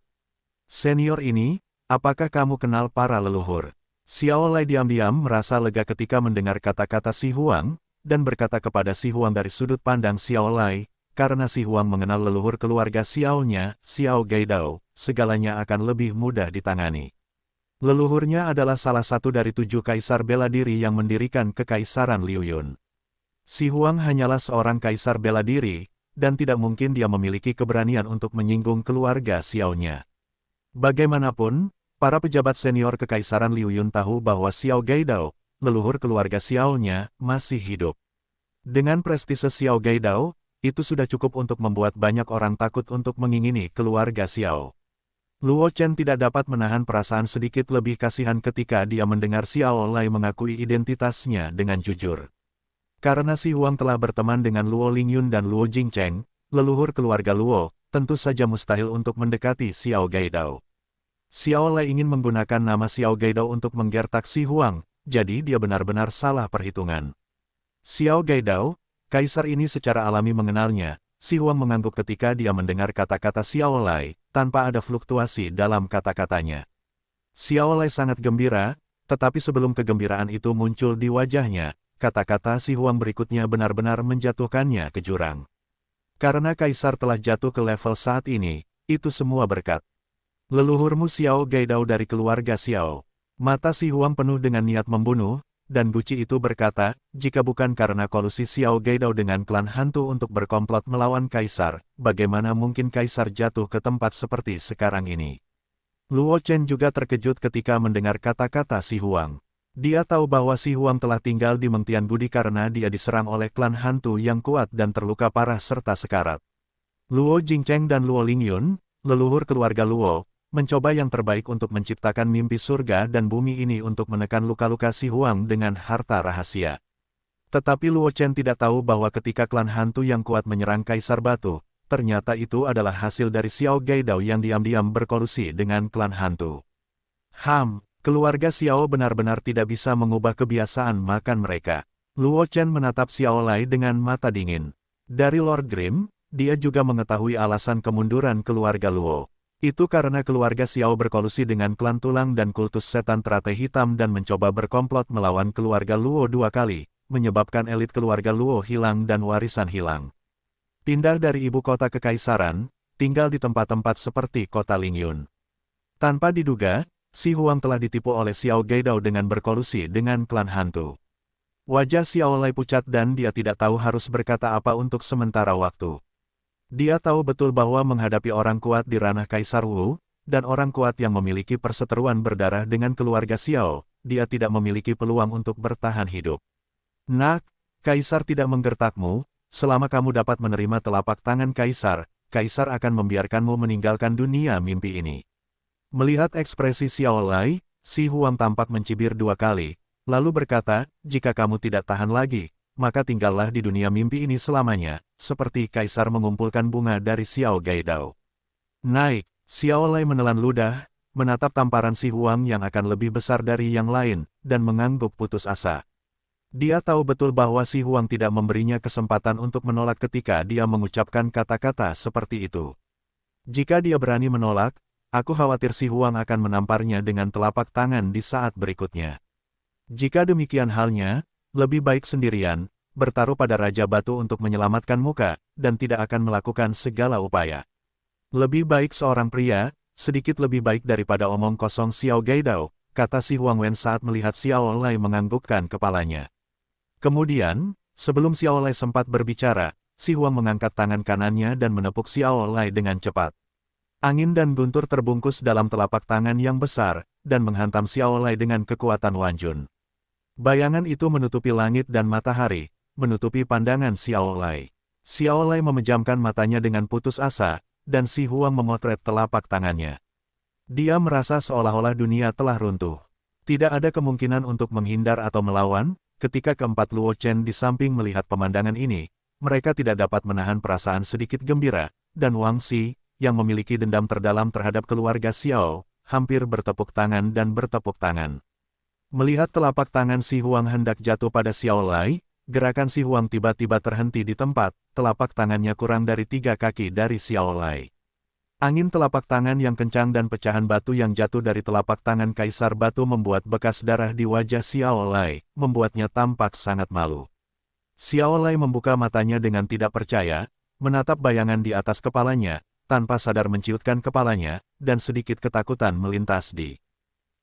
Senior ini, apakah kamu kenal para leluhur?" Xiao Lai diam-diam merasa lega ketika mendengar kata-kata si Huang, dan berkata kepada si Huang dari sudut pandang Xiao Lai, karena si Huang mengenal leluhur keluarga Xiao-nya, Xiao Gaidao, segalanya akan lebih mudah ditangani. Leluhurnya adalah salah satu dari 7 kaisar bela diri yang mendirikan kekaisaran Liuyun. Si Huang hanyalah seorang kaisar bela diri, dan tidak mungkin dia memiliki keberanian untuk menyinggung keluarga Xiao-nya. Bagaimanapun, para pejabat senior kekaisaran Liuyun tahu bahwa Xiao Gaidao, leluhur keluarga Xiao-nya, masih hidup. Dengan prestise Xiao Gaidao, itu sudah cukup untuk membuat banyak orang takut untuk mengingini keluarga Xiao. Luo Chen tidak dapat menahan perasaan sedikit lebih kasihan ketika dia mendengar Xiao Lai mengakui identitasnya dengan jujur. Karena si Huang telah berteman dengan Luo Lingyun dan Luo Jingcheng, leluhur keluarga Luo, tentu saja mustahil untuk mendekati Xiao Gaidao. Xiao Lai ingin menggunakan nama Xiao Gaidao untuk menggertak si Huang, jadi dia benar-benar salah perhitungan. Xiao Gaidao, kaisar ini secara alami mengenalnya. Si Huang mengangguk ketika dia mendengar kata-kata Xiao Lai, tanpa ada fluktuasi dalam kata-katanya. Xiao Lai sangat gembira, tetapi sebelum kegembiraan itu muncul di wajahnya, kata-kata si Huang berikutnya benar-benar menjatuhkannya ke jurang. Karena kaisar telah jatuh ke level saat ini, itu semua berkat leluhurmu Xiao Gaidao dari keluarga Xiao. Mata si Huang penuh dengan niat membunuh, dan Guci itu berkata, jika bukan karena kolusi Xiao Gaidao dengan klan hantu untuk berkomplot melawan kaisar, bagaimana mungkin kaisar jatuh ke tempat seperti sekarang ini? Luo Chen juga terkejut ketika mendengar kata-kata si Huang. Dia tahu bahwa si Huang telah tinggal di Mengtian Budi karena dia diserang oleh klan hantu yang kuat dan terluka parah serta sekarat. Luo Jingcheng dan Luo Lingyun, leluhur keluarga Luo, mencoba yang terbaik untuk menciptakan mimpi surga dan bumi ini untuk menekan luka-luka si Huang dengan harta rahasia. Tetapi Luo Chen tidak tahu bahwa ketika klan hantu yang kuat menyerang Kaisar Batu, ternyata itu adalah hasil dari Xiao Gaidao yang diam-diam berkolusi dengan klan hantu. Keluarga Xiao benar-benar tidak bisa mengubah kebiasaan makan mereka. Luo Chen menatap Xiao Lai dengan mata dingin. Dari Lord Grimm, dia juga mengetahui alasan kemunduran keluarga Luo. Itu karena keluarga Xiao berkolusi dengan klan tulang dan kultus setan teratai hitam dan mencoba berkomplot melawan keluarga Luo 2 kali, menyebabkan elit keluarga Luo hilang dan warisan hilang. Pindah dari ibu kota kekaisaran, tinggal di tempat-tempat seperti kota Lingyun. Tanpa diduga, si Huang telah ditipu oleh Xiao Gaidao dengan berkolusi dengan klan hantu. Wajah Xiao Lai pucat dan dia tidak tahu harus berkata apa untuk sementara waktu. Dia tahu betul bahwa menghadapi orang kuat di ranah Kaisar Wu, dan orang kuat yang memiliki perseteruan berdarah dengan keluarga Xiao, dia tidak memiliki peluang untuk bertahan hidup. Nak, Kaisar tidak menggertakmu, selama kamu dapat menerima telapak tangan Kaisar, Kaisar akan membiarkanmu meninggalkan dunia mimpi ini. Melihat ekspresi Xiao Lai, si Huang tampak mencibir 2 kali, lalu berkata, jika kamu tidak tahan lagi, maka tinggallah di dunia mimpi ini selamanya, seperti Kaisar mengumpulkan bunga dari Xiao Gaidao. Naik, Xiao Lai menelan ludah, menatap tamparan si Huang yang akan lebih besar dari yang lain, dan mengangguk putus asa. Dia tahu betul bahwa si Huang tidak memberinya kesempatan untuk menolak ketika dia mengucapkan kata-kata seperti itu. Jika dia berani menolak, aku khawatir si Huang akan menamparnya dengan telapak tangan di saat berikutnya. Jika demikian halnya, lebih baik sendirian, bertaruh pada Raja Batu untuk menyelamatkan muka, dan tidak akan melakukan segala upaya. Lebih baik seorang pria, sedikit lebih baik daripada omong kosong Xiao Gaidao, kata si Huang Wen saat melihat Xiao Lai menganggukkan kepalanya. Kemudian, sebelum Xiao Lai sempat berbicara, si Huang mengangkat tangan kanannya dan menepuk Xiao Lai dengan cepat. Angin dan guntur terbungkus dalam telapak tangan yang besar, dan menghantam Xiao Lai dengan kekuatan Wanjun. Bayangan itu menutupi langit dan matahari, menutupi pandangan Xiao Lai. Xiao Lai memejamkan matanya dengan putus asa, dan si Huang memotret telapak tangannya. Dia merasa seolah-olah dunia telah runtuh. Tidak ada kemungkinan untuk menghindar atau melawan. Ketika keempat Luo Chen di samping melihat pemandangan ini, mereka tidak dapat menahan perasaan sedikit gembira, dan Wang Xi, yang memiliki dendam terdalam terhadap keluarga Xiao, hampir bertepuk tangan dan bertepuk tangan. Melihat telapak tangan Si Huang hendak jatuh pada Xiao Lai, gerakan Si Huang tiba-tiba terhenti di tempat, telapak tangannya kurang dari 3 kaki dari Xiao Lai. Angin telapak tangan yang kencang dan pecahan batu yang jatuh dari telapak tangan Kaisar Batu membuat bekas darah di wajah Xiao Lai, membuatnya tampak sangat malu. Xiao Lai membuka matanya dengan tidak percaya, menatap bayangan di atas kepalanya, tanpa sadar menciutkan kepalanya, dan sedikit ketakutan melintas di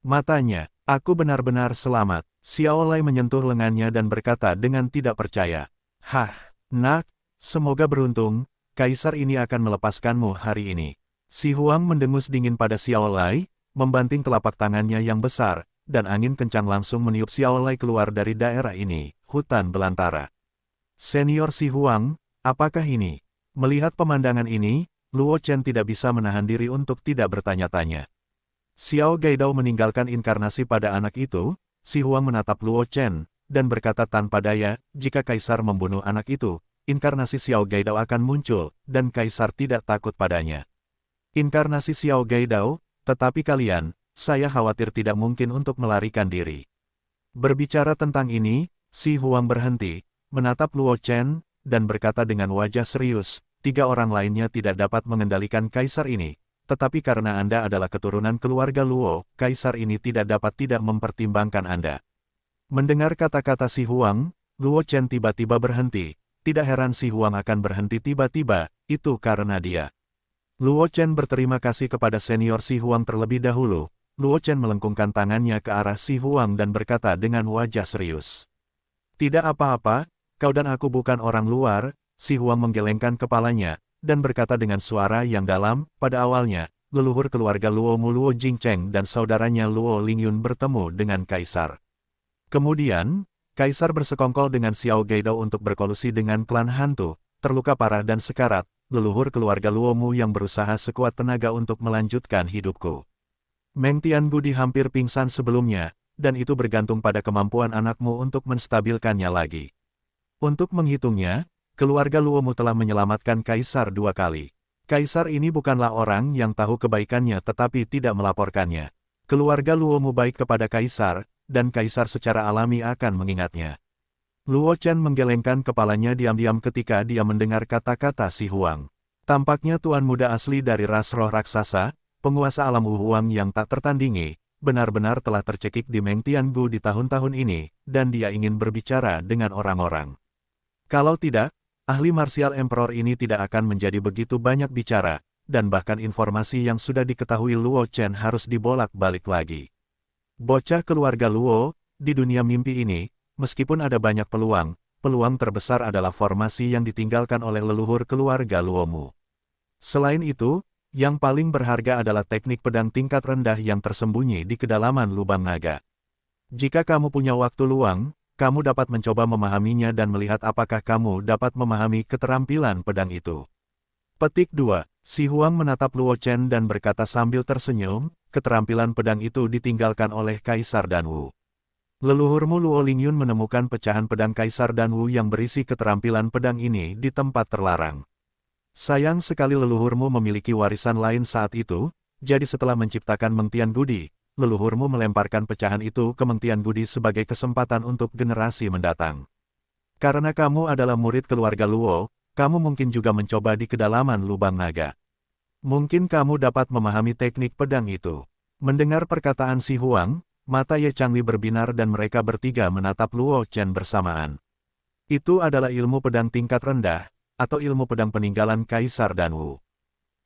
matanya. Aku benar-benar selamat. Xiao Lai menyentuh lengannya dan berkata dengan tidak percaya. Hah, nak, semoga beruntung, Kaisar ini akan melepaskanmu hari ini. Si Huang mendengus dingin pada Xiao Lai, membanting telapak tangannya yang besar, dan angin kencang langsung meniup Xiao Lai keluar dari daerah ini, hutan belantara. Senior Si Huang, apakah ini? Melihat pemandangan ini, Luo Chen tidak bisa menahan diri untuk tidak bertanya-tanya. Xiao Gaidao meninggalkan inkarnasi pada anak itu, Si Huang menatap Luo Chen, dan berkata tanpa daya, jika Kaisar membunuh anak itu, inkarnasi Xiao Gaidao akan muncul, dan Kaisar tidak takut padanya. Inkarnasi Xiao Gaidao, tetapi kalian, saya khawatir tidak mungkin untuk melarikan diri. Berbicara tentang ini, Si Huang berhenti, menatap Luo Chen, dan berkata dengan wajah serius, 3 orang lainnya tidak dapat mengendalikan Kaisar ini. Tetapi karena Anda adalah keturunan keluarga Luo, Kaisar ini tidak dapat tidak mempertimbangkan Anda. Mendengar kata-kata Si Huang, Luo Chen tiba-tiba berhenti. Tidak heran Si Huang akan berhenti tiba-tiba, itu karena dia. Luo Chen berterima kasih kepada senior Si Huang terlebih dahulu. Luo Chen melengkungkan tangannya ke arah Si Huang dan berkata dengan wajah serius. Tidak apa-apa, kau dan aku bukan orang luar. Si Huang menggelengkan kepalanya, dan berkata dengan suara yang dalam, pada awalnya, leluhur keluarga Luo Mu Luo Jingcheng dan saudaranya Luo Lingyun bertemu dengan Kaisar. Kemudian, Kaisar bersekongkol dengan Xiao Gaidao untuk berkolusi dengan klan hantu, terluka parah dan sekarat, leluhur keluarga Luo Mu yang berusaha sekuat tenaga untuk melanjutkan hidupku. Meng Tianbudi hampir pingsan sebelumnya, dan itu bergantung pada kemampuan anakmu untuk menstabilkannya lagi. Untuk menghitungnya, keluarga Luo Mu telah menyelamatkan Kaisar 2 kali. Kaisar ini bukanlah orang yang tahu kebaikannya tetapi tidak melaporkannya. Keluarga Luo Mu baik kepada Kaisar, dan Kaisar secara alami akan mengingatnya. Luo Chen menggelengkan kepalanya diam-diam ketika dia mendengar kata-kata Si Huang. Tampaknya tuan muda asli dari ras roh raksasa, penguasa alam Wu Huang yang tak tertandingi, benar-benar telah tercekik di Meng Tianbu di tahun-tahun ini, dan dia ingin berbicara dengan orang-orang. Kalau tidak, ahli martial emperor ini tidak akan menjadi begitu banyak bicara, dan bahkan informasi yang sudah diketahui Luo Chen harus dibolak-balik lagi. Bocah keluarga Luo, di dunia mimpi ini, meskipun ada banyak peluang, peluang terbesar adalah formasi yang ditinggalkan oleh leluhur keluarga Luo Mu. Selain itu, yang paling berharga adalah teknik pedang tingkat rendah yang tersembunyi di kedalaman lubang naga. Jika kamu punya waktu luang, kamu dapat mencoba memahaminya dan melihat apakah kamu dapat memahami keterampilan pedang itu. Petik 2. Si Huang menatap Luo Chen dan berkata sambil tersenyum, keterampilan pedang itu ditinggalkan oleh Kaisar Danwu. Leluhurmu Luo Lingyun menemukan pecahan pedang Kaisar Danwu yang berisi keterampilan pedang ini di tempat terlarang. Sayang sekali leluhurmu memiliki warisan lain saat itu, jadi setelah menciptakan Meng Tianbudi, leluhurmu melemparkan pecahan itu ke Meng Tianbudi sebagai kesempatan untuk generasi mendatang. Karena kamu adalah murid keluarga Luo, kamu mungkin juga mencoba di kedalaman lubang naga. Mungkin kamu dapat memahami teknik pedang itu. Mendengar perkataan Si Huang, mata Ye Changli berbinar dan mereka bertiga menatap Luo Chen bersamaan. Itu adalah ilmu pedang tingkat rendah, atau ilmu pedang peninggalan Kaisar Danwu.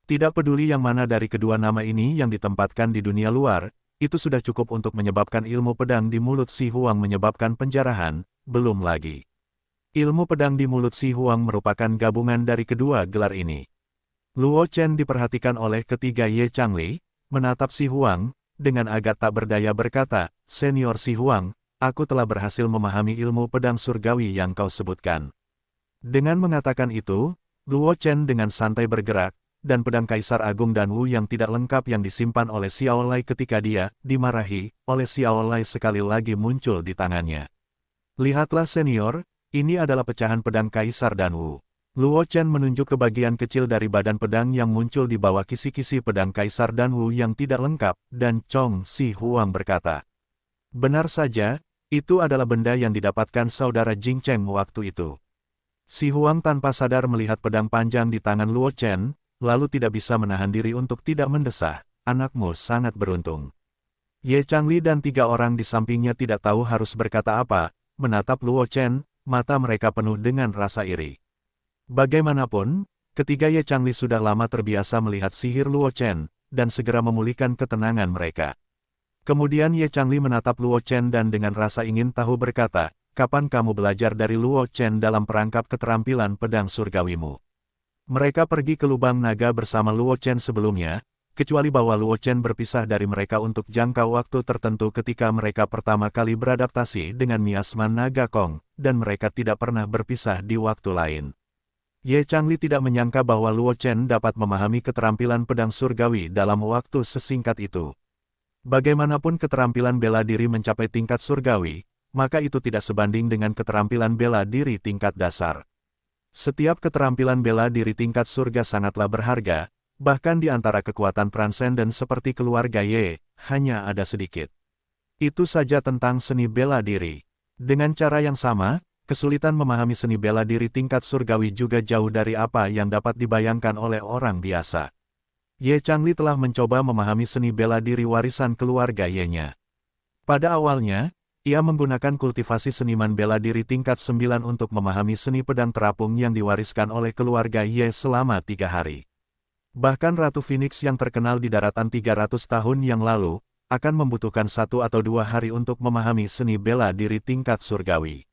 Tidak peduli yang mana dari kedua nama ini yang ditempatkan di dunia luar, itu sudah cukup untuk menyebabkan ilmu pedang di mulut Si Huang menyebabkan penjarahan, belum lagi. Ilmu pedang di mulut Si Huang merupakan gabungan dari kedua gelar ini. Luo Chen diperhatikan oleh ketiga Ye Changli, menatap Si Huang, dengan agak tak berdaya berkata, Senior Si Huang, aku telah berhasil memahami ilmu pedang surgawi yang kau sebutkan. Dengan mengatakan itu, Luo Chen dengan santai bergerak, dan pedang Kaisar Agung Danwu yang tidak lengkap yang disimpan oleh Xiao Lai ketika dia dimarahi oleh Xiao Lai sekali lagi muncul di tangannya. Lihatlah senior, ini adalah pecahan pedang Kaisar Danwu. Luo Chen menunjuk ke bagian kecil dari badan pedang yang muncul di bawah kisi-kisi pedang Kaisar Danwu yang tidak lengkap, dan Chong Si Huang berkata, Benar saja, itu adalah benda yang didapatkan saudara Jing Cheng waktu itu. Si Huang tanpa sadar melihat pedang panjang di tangan Luo Chen, lalu tidak bisa menahan diri untuk tidak mendesah. Anakmu sangat beruntung. Ye Changli dan 3 orang di sampingnya tidak tahu harus berkata apa, menatap Luo Chen, mata mereka penuh dengan rasa iri. Bagaimanapun, ketiga Ye Changli sudah lama terbiasa melihat sihir Luo Chen, dan segera memulihkan ketenangan mereka. Kemudian Ye Changli menatap Luo Chen dan dengan rasa ingin tahu berkata, "Kapan kamu belajar dari Luo Chen dalam perangkap keterampilan pedang surgawimu?" Mereka pergi ke lubang naga bersama Luo Chen sebelumnya, kecuali bahwa Luo Chen berpisah dari mereka untuk jangka waktu tertentu ketika mereka pertama kali beradaptasi dengan miasma naga Kong, dan mereka tidak pernah berpisah di waktu lain. Ye Changli tidak menyangka bahwa Luo Chen dapat memahami keterampilan pedang surgawi dalam waktu sesingkat itu. Bagaimanapun keterampilan bela diri mencapai tingkat surgawi, maka itu tidak sebanding dengan keterampilan bela diri tingkat dasar. Setiap keterampilan bela diri tingkat surga sangatlah berharga, bahkan di antara kekuatan transenden seperti keluarga Ye, hanya ada sedikit. Itu saja tentang seni bela diri. Dengan cara yang sama, kesulitan memahami seni bela diri tingkat surgawi juga jauh dari apa yang dapat dibayangkan oleh orang biasa. Ye Changli telah mencoba memahami seni bela diri warisan keluarga Ye-nya. Pada awalnya, ia menggunakan kultivasi seniman bela diri tingkat 9 untuk memahami seni pedang terapung yang diwariskan oleh keluarga Ye selama 3 hari. Bahkan Ratu Phoenix yang terkenal di daratan 300 tahun yang lalu, akan membutuhkan 1 atau 2 hari untuk memahami seni bela diri tingkat surgawi.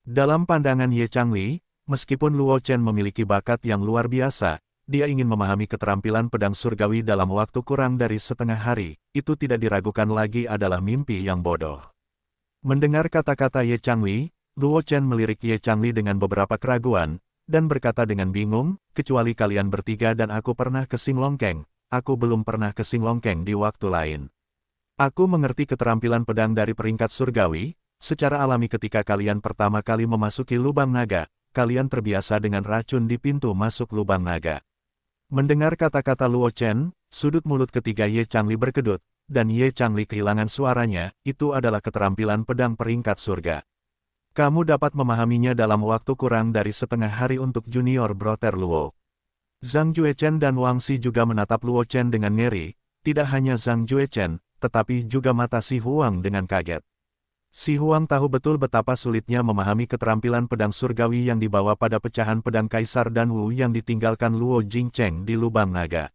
Dalam pandangan Ye Changli, meskipun Luo Chen memiliki bakat yang luar biasa, dia ingin memahami keterampilan pedang surgawi dalam waktu kurang dari setengah hari, itu tidak diragukan lagi adalah mimpi yang bodoh. Mendengar kata-kata Ye Changli, Luo Chen melirik Ye Changli dengan beberapa keraguan, dan berkata dengan bingung, "Kecuali kalian bertiga dan aku pernah ke Xinglongkeng, aku belum pernah ke Xinglongkeng di waktu lain. Aku mengerti keterampilan pedang dari peringkat surgawi, secara alami ketika kalian pertama kali memasuki lubang naga, kalian terbiasa dengan racun di pintu masuk lubang naga." Mendengar kata-kata Luo Chen, sudut mulut ketiga Ye Changli berkedut, dan Ye Changli kehilangan suaranya, itu adalah keterampilan pedang peringkat surga. Kamu dapat memahaminya dalam waktu kurang dari setengah hari untuk junior Brother Luo. Zhang Juechen dan Wang Xi juga menatap Luo Chen dengan ngeri, tidak hanya Zhang Juechen, tetapi juga mata Si Huang dengan kaget. Si Huang tahu betul betapa sulitnya memahami keterampilan pedang surgawi yang dibawa pada pecahan pedang Kaisar Dan Wu yang ditinggalkan Luo Jingcheng di lubang naga.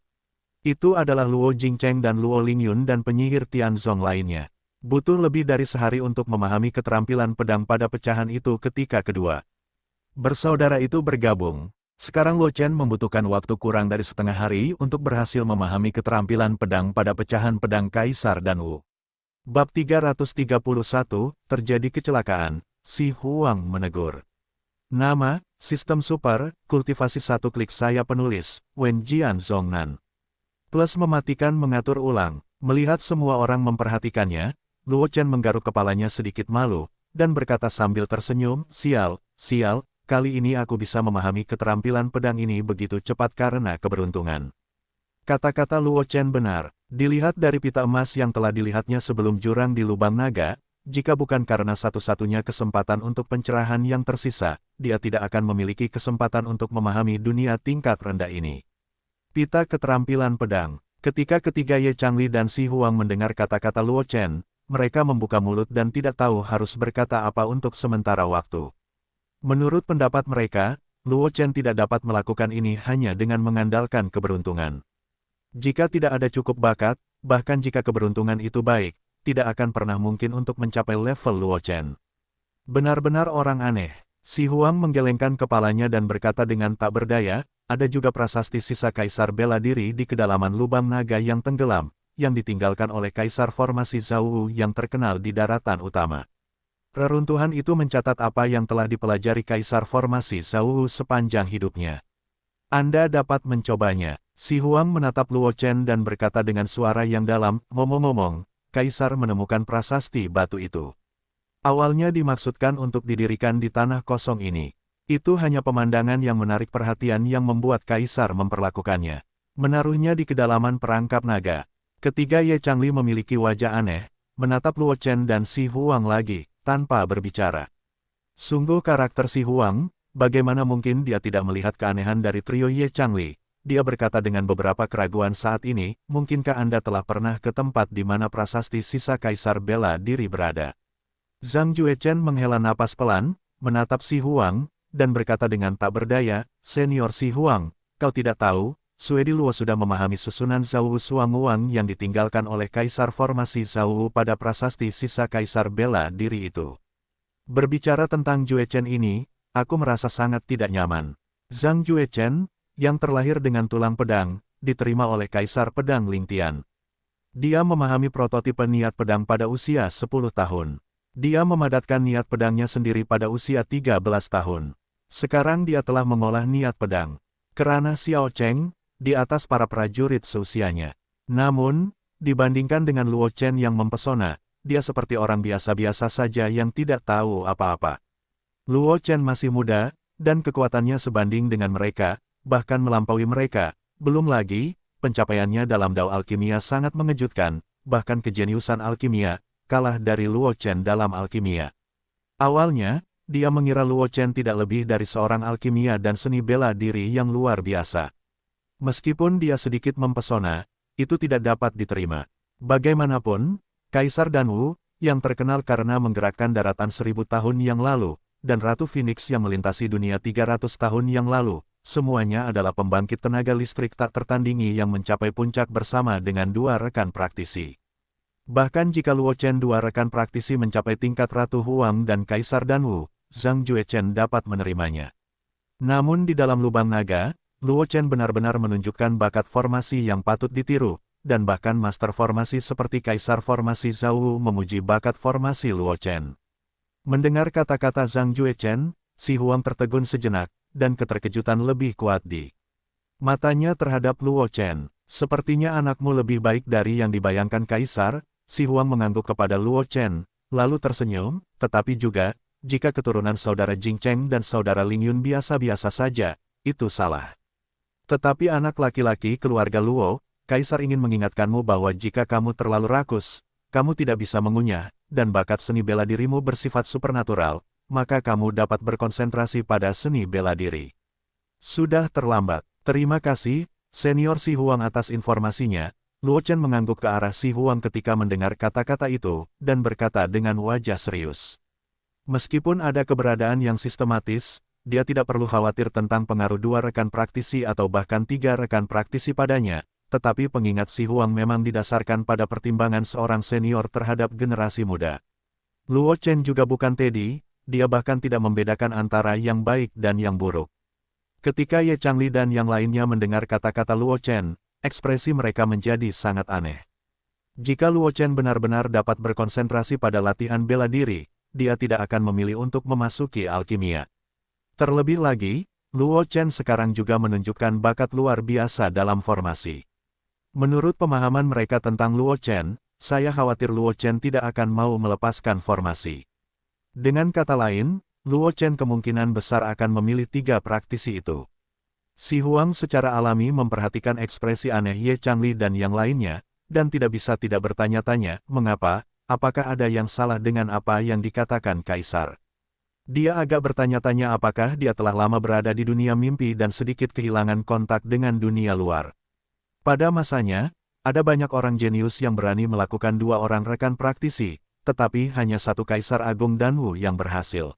Itu adalah Luo Jingcheng dan Luo Lingyun dan penyihir Tianzong lainnya. Butuh lebih dari sehari untuk memahami keterampilan pedang pada pecahan itu ketika kedua bersaudara itu bergabung. Sekarang Luo Chen membutuhkan waktu kurang dari setengah hari untuk berhasil memahami keterampilan pedang pada pecahan pedang Kaisar Dan Wu. Bab 331, terjadi kecelakaan, Si Huang menegur. Nama, Sistem Super, Kultivasi 1 klik saya penulis, Wen Jian Zongnan. Plus mematikan mengatur ulang, melihat semua orang memperhatikannya, Luo Chen menggaruk kepalanya sedikit malu, dan berkata sambil tersenyum, sial, kali ini aku bisa memahami keterampilan pedang ini begitu cepat karena keberuntungan. Kata-kata Luo Chen benar, dilihat dari pita emas yang telah dilihatnya sebelum jurang di lubang naga, jika bukan karena satu-satunya kesempatan untuk pencerahan yang tersisa, dia tidak akan memiliki kesempatan untuk memahami dunia tingkat rendah ini. Pita keterampilan pedang. Ketika ketiga Ye Changli dan Si Huang mendengar kata-kata Luo Chen, mereka membuka mulut dan tidak tahu harus berkata apa untuk sementara waktu. Menurut pendapat mereka, Luo Chen tidak dapat melakukan ini hanya dengan mengandalkan keberuntungan. Jika tidak ada cukup bakat, bahkan jika keberuntungan itu baik, tidak akan pernah mungkin untuk mencapai level Luo Chen. Benar-benar orang aneh. Si Huang menggelengkan kepalanya dan berkata dengan tak berdaya, ada juga prasasti sisa Kaisar bela diri di kedalaman lubang naga yang tenggelam, yang ditinggalkan oleh Kaisar formasi Zhao Wu yang terkenal di daratan utama. Reruntuhan itu mencatat apa yang telah dipelajari Kaisar formasi Zhao Wu sepanjang hidupnya. Anda dapat mencobanya. Si Huang menatap Luo Chen dan berkata dengan suara yang dalam, ngomong-ngomong, Kaisar menemukan prasasti batu itu. Awalnya dimaksudkan untuk didirikan di tanah kosong ini. Itu hanya pemandangan yang menarik perhatian yang membuat Kaisar memperlakukannya. Menaruhnya di kedalaman perangkap naga. Ketiga Ye Changli memiliki wajah aneh, menatap Luo Chen dan Si Huang lagi, tanpa berbicara. Sungguh karakter Si Huang, bagaimana mungkin dia tidak melihat keanehan dari trio Ye Changli? Dia berkata dengan beberapa keraguan saat ini, mungkinkah Anda telah pernah ke tempat di mana prasasti sisa Kaisar Bela Diri berada? Zhang Juechen menghela napas pelan, menatap Si Huang, dan berkata dengan tak berdaya, Senior Si Huang, kau tidak tahu, Suedi Luo sudah memahami susunan Zhou Suanguang yang ditinggalkan oleh Kaisar Formasi Zhou pada prasasti sisa Kaisar Bela Diri itu. Berbicara tentang Juechen ini, aku merasa sangat tidak nyaman. Zhang Juechen, yang terlahir dengan tulang pedang, diterima oleh Kaisar Pedang Lingtian. Dia memahami prototipe niat pedang pada usia 10 tahun. Dia memadatkan niat pedangnya sendiri pada usia 13 tahun. Sekarang dia telah mengolah niat pedang. Kerana Xiao Cheng, di atas para prajurit seusianya. Namun, dibandingkan dengan Luo Chen yang mempesona, dia seperti orang biasa-biasa saja yang tidak tahu apa-apa. Luo Chen masih muda, dan kekuatannya sebanding dengan mereka, bahkan melampaui mereka. Belum lagi, pencapaiannya dalam dao alkimia sangat mengejutkan, bahkan kejeniusan alkimia, kalah dari Luo Chen dalam alkimia. Awalnya, dia mengira Luo Chen tidak lebih dari seorang alkimia dan seni bela diri yang luar biasa. Meskipun dia sedikit mempesona, itu tidak dapat diterima. Bagaimanapun, Kaisar Danwu, yang terkenal karena menggerakkan daratan 1000 tahun yang lalu, dan Ratu Phoenix yang melintasi dunia 300 tahun yang lalu, semuanya adalah pembangkit tenaga listrik tak tertandingi yang mencapai puncak bersama dengan dua rekan praktisi. Bahkan jika Luo Chen dua rekan praktisi mencapai tingkat Ratu Huang dan Kaisar Danwu, Zhang Juechen dapat menerimanya. Namun di dalam lubang naga, Luo Chen benar-benar menunjukkan bakat formasi yang patut ditiru, dan bahkan master formasi seperti Kaisar Formasi Zhou memuji bakat formasi Luo Chen. Mendengar kata-kata Zhang Juechen, Si Huang tertegun sejenak, dan keterkejutan lebih kuat di matanya terhadap Luo Chen. Sepertinya anakmu lebih baik dari yang dibayangkan Kaisar. Si Huang mengangguk kepada Luo Chen, lalu tersenyum, tetapi juga, jika keturunan saudara Jing Cheng dan saudara Ling Yun biasa-biasa saja, itu salah. Tetapi anak laki-laki keluarga Luo, Kaisar ingin mengingatkanmu bahwa jika kamu terlalu rakus, kamu tidak bisa mengunyah, dan bakat seni bela dirimu bersifat supernatural, maka kamu dapat berkonsentrasi pada seni bela diri. Sudah terlambat. Terima kasih, Senior Si Huang atas informasinya. Luo Chen mengangguk ke arah Si Huang ketika mendengar kata-kata itu, dan berkata dengan wajah serius. Meskipun ada keberadaan yang sistematis, dia tidak perlu khawatir tentang pengaruh dua rekan praktisi atau bahkan 3 rekan praktisi padanya, tetapi pengingat Si Huang memang didasarkan pada pertimbangan seorang senior terhadap generasi muda. Luo Chen juga bukan Teddy, dia bahkan tidak membedakan antara yang baik dan yang buruk. Ketika Ye Changli dan yang lainnya mendengar kata-kata Luo Chen, ekspresi mereka menjadi sangat aneh. Jika Luo Chen benar-benar dapat berkonsentrasi pada latihan bela diri, dia tidak akan memilih untuk memasuki alkimia. Terlebih lagi, Luo Chen sekarang juga menunjukkan bakat luar biasa dalam formasi. Menurut pemahaman mereka tentang Luo Chen, saya khawatir Luo Chen tidak akan mau melepaskan formasi. Dengan kata lain, Luo Chen kemungkinan besar akan memilih 3 praktisi itu. Si Huang secara alami memperhatikan ekspresi aneh Ye Changli dan yang lainnya, dan tidak bisa tidak bertanya-tanya, mengapa, apakah ada yang salah dengan apa yang dikatakan Kaisar. Dia agak bertanya-tanya apakah dia telah lama berada di dunia mimpi dan sedikit kehilangan kontak dengan dunia luar. Pada masanya, ada banyak orang jenius yang berani melakukan 2 orang rekan praktisi, tetapi hanya satu Kaisar Agung Danwu yang berhasil.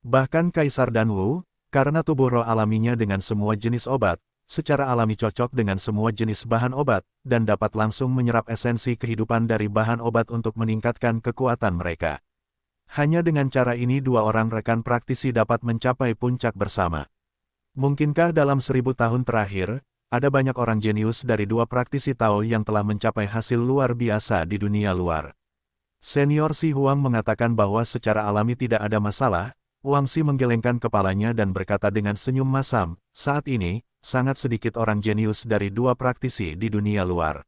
Bahkan Kaisar Danwu, karena tubuh roh alaminya dengan semua jenis obat, secara alami cocok dengan semua jenis bahan obat, dan dapat langsung menyerap esensi kehidupan dari bahan obat untuk meningkatkan kekuatan mereka. Hanya dengan cara ini 2 orang rekan praktisi dapat mencapai puncak bersama. Mungkinkah dalam 1000 tahun terakhir, ada banyak orang jenius dari 2 praktisi Tao yang telah mencapai hasil luar biasa di dunia luar. Senior Si Huang mengatakan bahwa secara alami tidak ada masalah. Wang Xi menggelengkan kepalanya dan berkata dengan senyum masam, saat ini, sangat sedikit orang jenius dari 2 praktisi di dunia luar.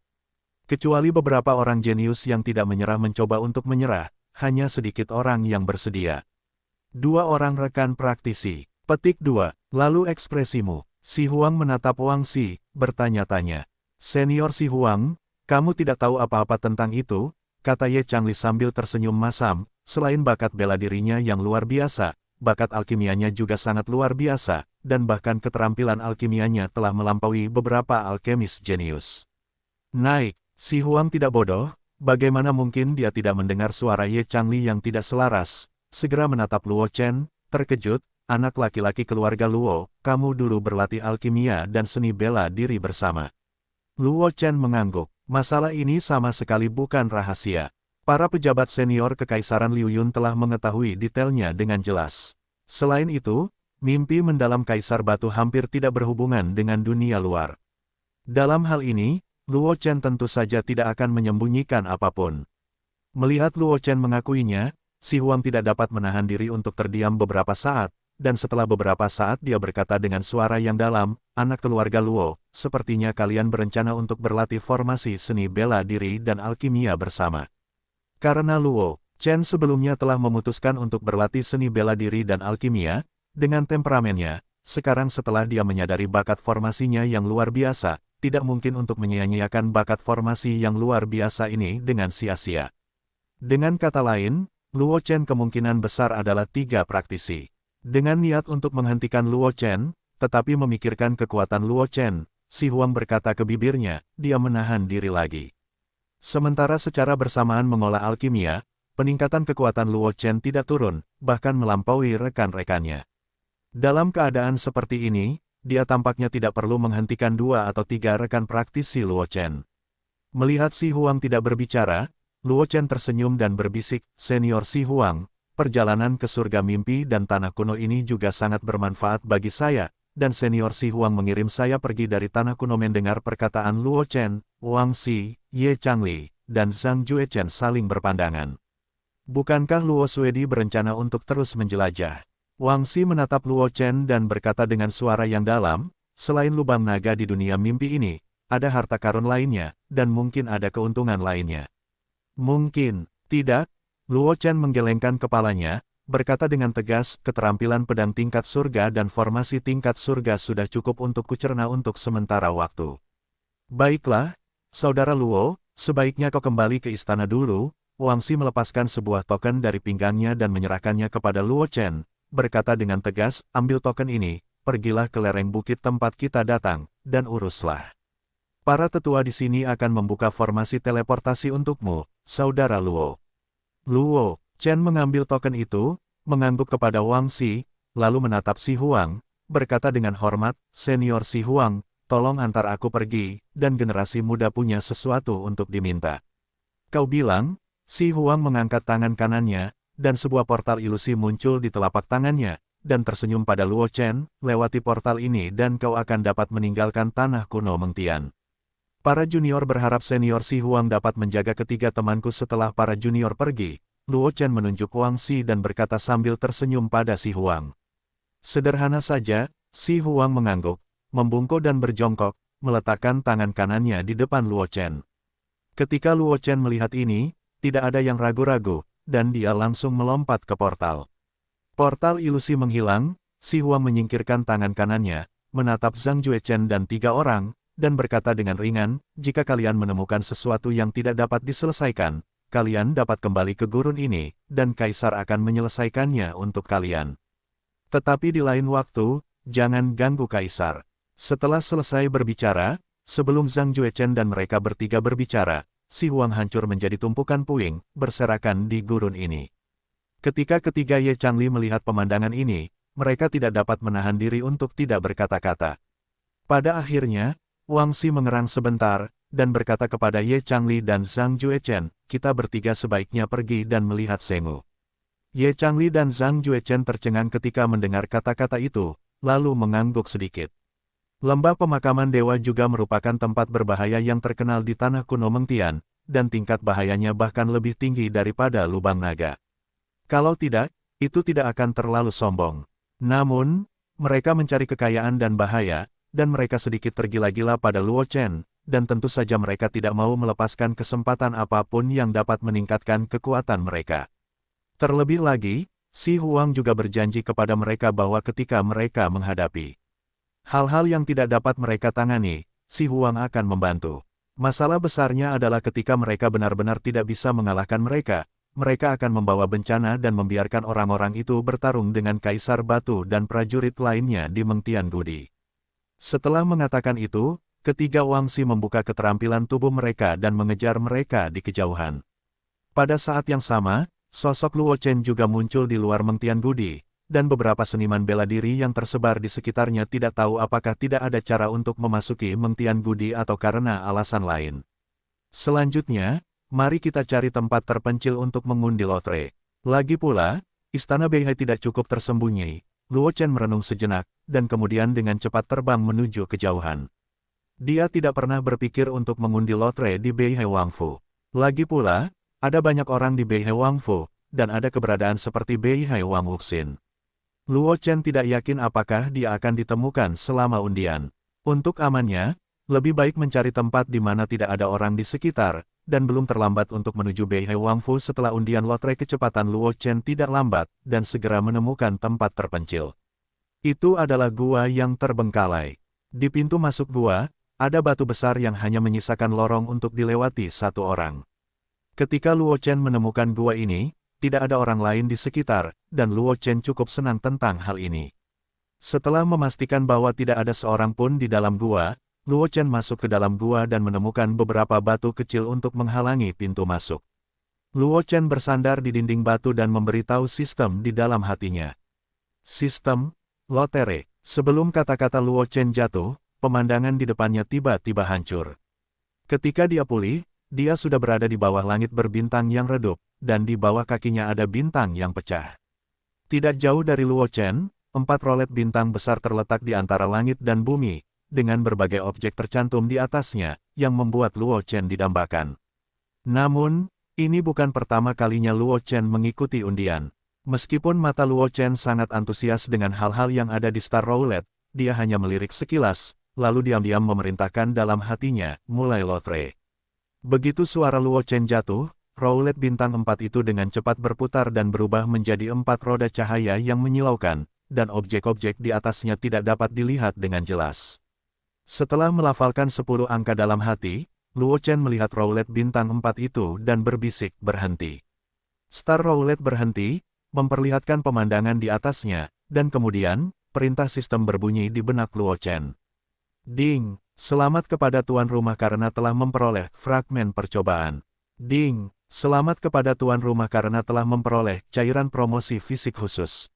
Kecuali beberapa orang jenius yang tidak menyerah mencoba untuk menyerah, hanya sedikit orang yang bersedia. 2 orang rekan praktisi. Petik 2. Lalu ekspresimu. Si Huang menatap Wang Xi, bertanya-tanya. Senior Si Huang, kamu tidak tahu apa-apa tentang itu? kata Ye Changli sambil tersenyum masam, selain bakat bela dirinya yang luar biasa, bakat alkimianya juga sangat luar biasa, dan bahkan keterampilan alkimianya telah melampaui beberapa alkemis jenius. Naik, Si Huang tidak bodoh, bagaimana mungkin dia tidak mendengar suara Ye Changli yang tidak selaras, segera menatap Luo Chen, terkejut, anak laki-laki keluarga Luo, kamu dulu berlatih alkimia dan seni bela diri bersama. Luo Chen mengangguk, masalah ini sama sekali bukan rahasia. Para pejabat senior Kekaisaran Liu Yun telah mengetahui detailnya dengan jelas. Selain itu, mimpi mendalam Kaisar Batu hampir tidak berhubungan dengan dunia luar. Dalam hal ini, Luo Chen tentu saja tidak akan menyembunyikan apapun. Melihat Luo Chen mengakuinya, Si Huang tidak dapat menahan diri untuk terdiam beberapa saat, dan setelah beberapa saat dia berkata dengan suara yang dalam, anak keluarga Luo, sepertinya kalian berencana untuk berlatih formasi seni bela diri dan alkimia bersama. Karena Luo Chen sebelumnya telah memutuskan untuk berlatih seni bela diri dan alkimia, dengan temperamennya, sekarang setelah dia menyadari bakat formasinya yang luar biasa, tidak mungkin untuk menyia-nyiakan bakat formasi yang luar biasa ini dengan sia-sia. Dengan kata lain, Luo Chen kemungkinan besar adalah 3 praktisi. Dengan niat untuk menghentikan Luo Chen, tetapi memikirkan kekuatan Luo Chen, Si Huang berkata ke bibirnya, dia menahan diri lagi. Sementara secara bersamaan mengolah alkimia, peningkatan kekuatan Luo Chen tidak turun, bahkan melampaui rekan-rekannya. Dalam keadaan seperti ini, dia tampaknya tidak perlu menghentikan 2 atau 3 rekan praktisi Luo Chen. Melihat Si Huang tidak berbicara, Luo Chen tersenyum dan berbisik, Senior Si Huang, perjalanan ke surga mimpi dan tanah kuno ini juga sangat bermanfaat bagi saya, dan Senior Si Huang mengirim saya pergi dari tanah kuno mendengar perkataan Luo Chen, Wang Xi, Ye Changli, dan Zhang Juechen saling berpandangan. Bukankah Luo Suedi berencana untuk terus menjelajah? Wang Xi menatap Luo Chen dan berkata dengan suara yang dalam, selain lubang naga di dunia mimpi ini, ada harta karun lainnya, dan mungkin ada keuntungan lainnya. Mungkin, tidak. Luo Chen menggelengkan kepalanya, berkata dengan tegas, keterampilan pedang tingkat surga dan formasi tingkat surga sudah cukup untuk kucerna untuk sementara waktu. Baiklah, Saudara Luo, sebaiknya kau kembali ke istana dulu. Wang Xi melepaskan sebuah token dari pinggangnya dan menyerahkannya kepada Luo Chen, berkata dengan tegas, ambil token ini, pergilah ke lereng bukit tempat kita datang, dan uruslah. Para tetua di sini akan membuka formasi teleportasi untukmu, Saudara Luo. Luo Chen mengambil token itu, mengangguk kepada Wang Xi, lalu menatap Si Huang, berkata dengan hormat, Senior Si Huang, tolong antar aku pergi, dan generasi muda punya sesuatu untuk diminta. Kau bilang? Si Huang mengangkat tangan kanannya, dan sebuah portal ilusi muncul di telapak tangannya, dan tersenyum pada Luo Chen, lewati portal ini dan kau akan dapat meninggalkan tanah kuno Mengtian. Para junior berharap Senior Si Huang dapat menjaga ketiga temanku setelah para junior pergi. Luo Chen menunjuk Wang Xi dan berkata sambil tersenyum pada Si Huang. Sederhana saja, Si Huang mengangguk, membungkuk dan berjongkok, meletakkan tangan kanannya di depan Luo Chen. Ketika Luo Chen melihat ini, tidak ada yang ragu-ragu, dan dia langsung melompat ke portal. Portal ilusi menghilang, Si Huang menyingkirkan tangan kanannya, menatap Zhang Juechen dan 3 orang, dan berkata dengan ringan, jika kalian menemukan sesuatu yang tidak dapat diselesaikan, kalian dapat kembali ke gurun ini, dan Kaisar akan menyelesaikannya untuk kalian. Tetapi di lain waktu, jangan ganggu Kaisar. Setelah selesai berbicara, sebelum Zhang Juechen dan mereka bertiga berbicara, Si Huang hancur menjadi tumpukan puing, berserakan di gurun ini. Ketika ketiga Ye Changli melihat pemandangan ini, mereka tidak dapat menahan diri untuk tidak berkata-kata. Pada akhirnya, Wang Xi mengerang sebentar, dan berkata kepada Ye Changli dan Zhang Juechen, kita bertiga sebaiknya pergi dan melihat Sengu. Ye Changli dan Zhang Juechen tercengang ketika mendengar kata-kata itu, lalu mengangguk sedikit. Lembah pemakaman dewa juga merupakan tempat berbahaya yang terkenal di tanah kuno Mengtian, dan tingkat bahayanya bahkan lebih tinggi daripada lubang naga. Kalau tidak, itu tidak akan terlalu sombong. Namun, mereka mencari kekayaan dan bahaya, dan mereka sedikit tergila-gila pada Luo Chen, dan tentu saja mereka tidak mau melepaskan kesempatan apapun yang dapat meningkatkan kekuatan mereka. Terlebih lagi, Si Huang juga berjanji kepada mereka bahwa ketika mereka menghadapi hal-hal yang tidak dapat mereka tangani, Si Huang akan membantu. Masalah besarnya adalah ketika mereka benar-benar tidak bisa mengalahkan mereka, mereka akan membawa bencana dan membiarkan orang-orang itu bertarung dengan Kaisar Batu dan prajurit lainnya di Mengtian Gudi. Setelah mengatakan itu, ketiga Wangsi membuka keterampilan tubuh mereka dan mengejar mereka di kejauhan. Pada saat yang sama, sosok Luo Chen juga muncul di luar Mengtian Gudi, dan beberapa seniman bela diri yang tersebar di sekitarnya tidak tahu apakah tidak ada cara untuk memasuki Mengtian Gudi atau karena alasan lain. Selanjutnya, mari kita cari tempat terpencil untuk mengundi lotre. Lagi pula, Istana Beihai tidak cukup tersembunyi. Luo Chen merenung sejenak, dan kemudian dengan cepat terbang menuju kejauhan. Dia tidak pernah berpikir untuk mengundi lotre di Beihai Wangfu. Lagi pula, ada banyak orang di Beihai Wangfu, dan ada keberadaan seperti Beihai Wang Wuxin. Luo Chen tidak yakin apakah dia akan ditemukan selama undian. Untuk amannya, lebih baik mencari tempat di mana tidak ada orang di sekitar, dan belum terlambat untuk menuju Beihai Wangfu setelah undian lotre kecepatan Luo Chen tidak lambat, dan segera menemukan tempat terpencil. Itu adalah gua yang terbengkalai. Di pintu masuk gua, ada batu besar yang hanya menyisakan lorong untuk dilewati satu orang. Ketika Luo Chen menemukan gua ini, tidak ada orang lain di sekitar, dan Luo Chen cukup senang tentang hal ini. Setelah memastikan bahwa tidak ada seorang pun di dalam gua, Luo Chen masuk ke dalam gua dan menemukan beberapa batu kecil untuk menghalangi pintu masuk. Luo Chen bersandar di dinding batu dan memberitahu sistem di dalam hatinya. Sistem, lotere. Sebelum kata-kata Luo Chen jatuh, pemandangan di depannya tiba-tiba hancur. Ketika dia pulih, dia sudah berada di bawah langit berbintang yang redup, dan di bawah kakinya ada bintang yang pecah. Tidak jauh dari Luo Chen, 4 rolet bintang besar terletak di antara langit dan bumi, dengan berbagai objek tercantum di atasnya, yang membuat Luo Chen didambakan. Namun, ini bukan pertama kalinya Luo Chen mengikuti undian. Meskipun mata Luo Chen sangat antusias dengan hal-hal yang ada di Star Roulette, dia hanya melirik sekilas, lalu diam-diam memerintahkan dalam hatinya, mulai lotre. Begitu suara Luo Chen jatuh, roulette bintang 4 itu dengan cepat berputar dan berubah menjadi 4 roda cahaya yang menyilaukan, dan objek-objek di atasnya tidak dapat dilihat dengan jelas. Setelah melafalkan 10 angka dalam hati, Luo Chen melihat roulette bintang 4 itu dan berbisik berhenti. Star Roulette berhenti, memperlihatkan pemandangan di atasnya, dan kemudian, perintah sistem berbunyi di benak Luo Chen. Ding! Selamat kepada tuan rumah karena telah memperoleh fragmen percobaan. Ding! Selamat kepada tuan rumah karena telah memperoleh cairan promosi fisik khusus.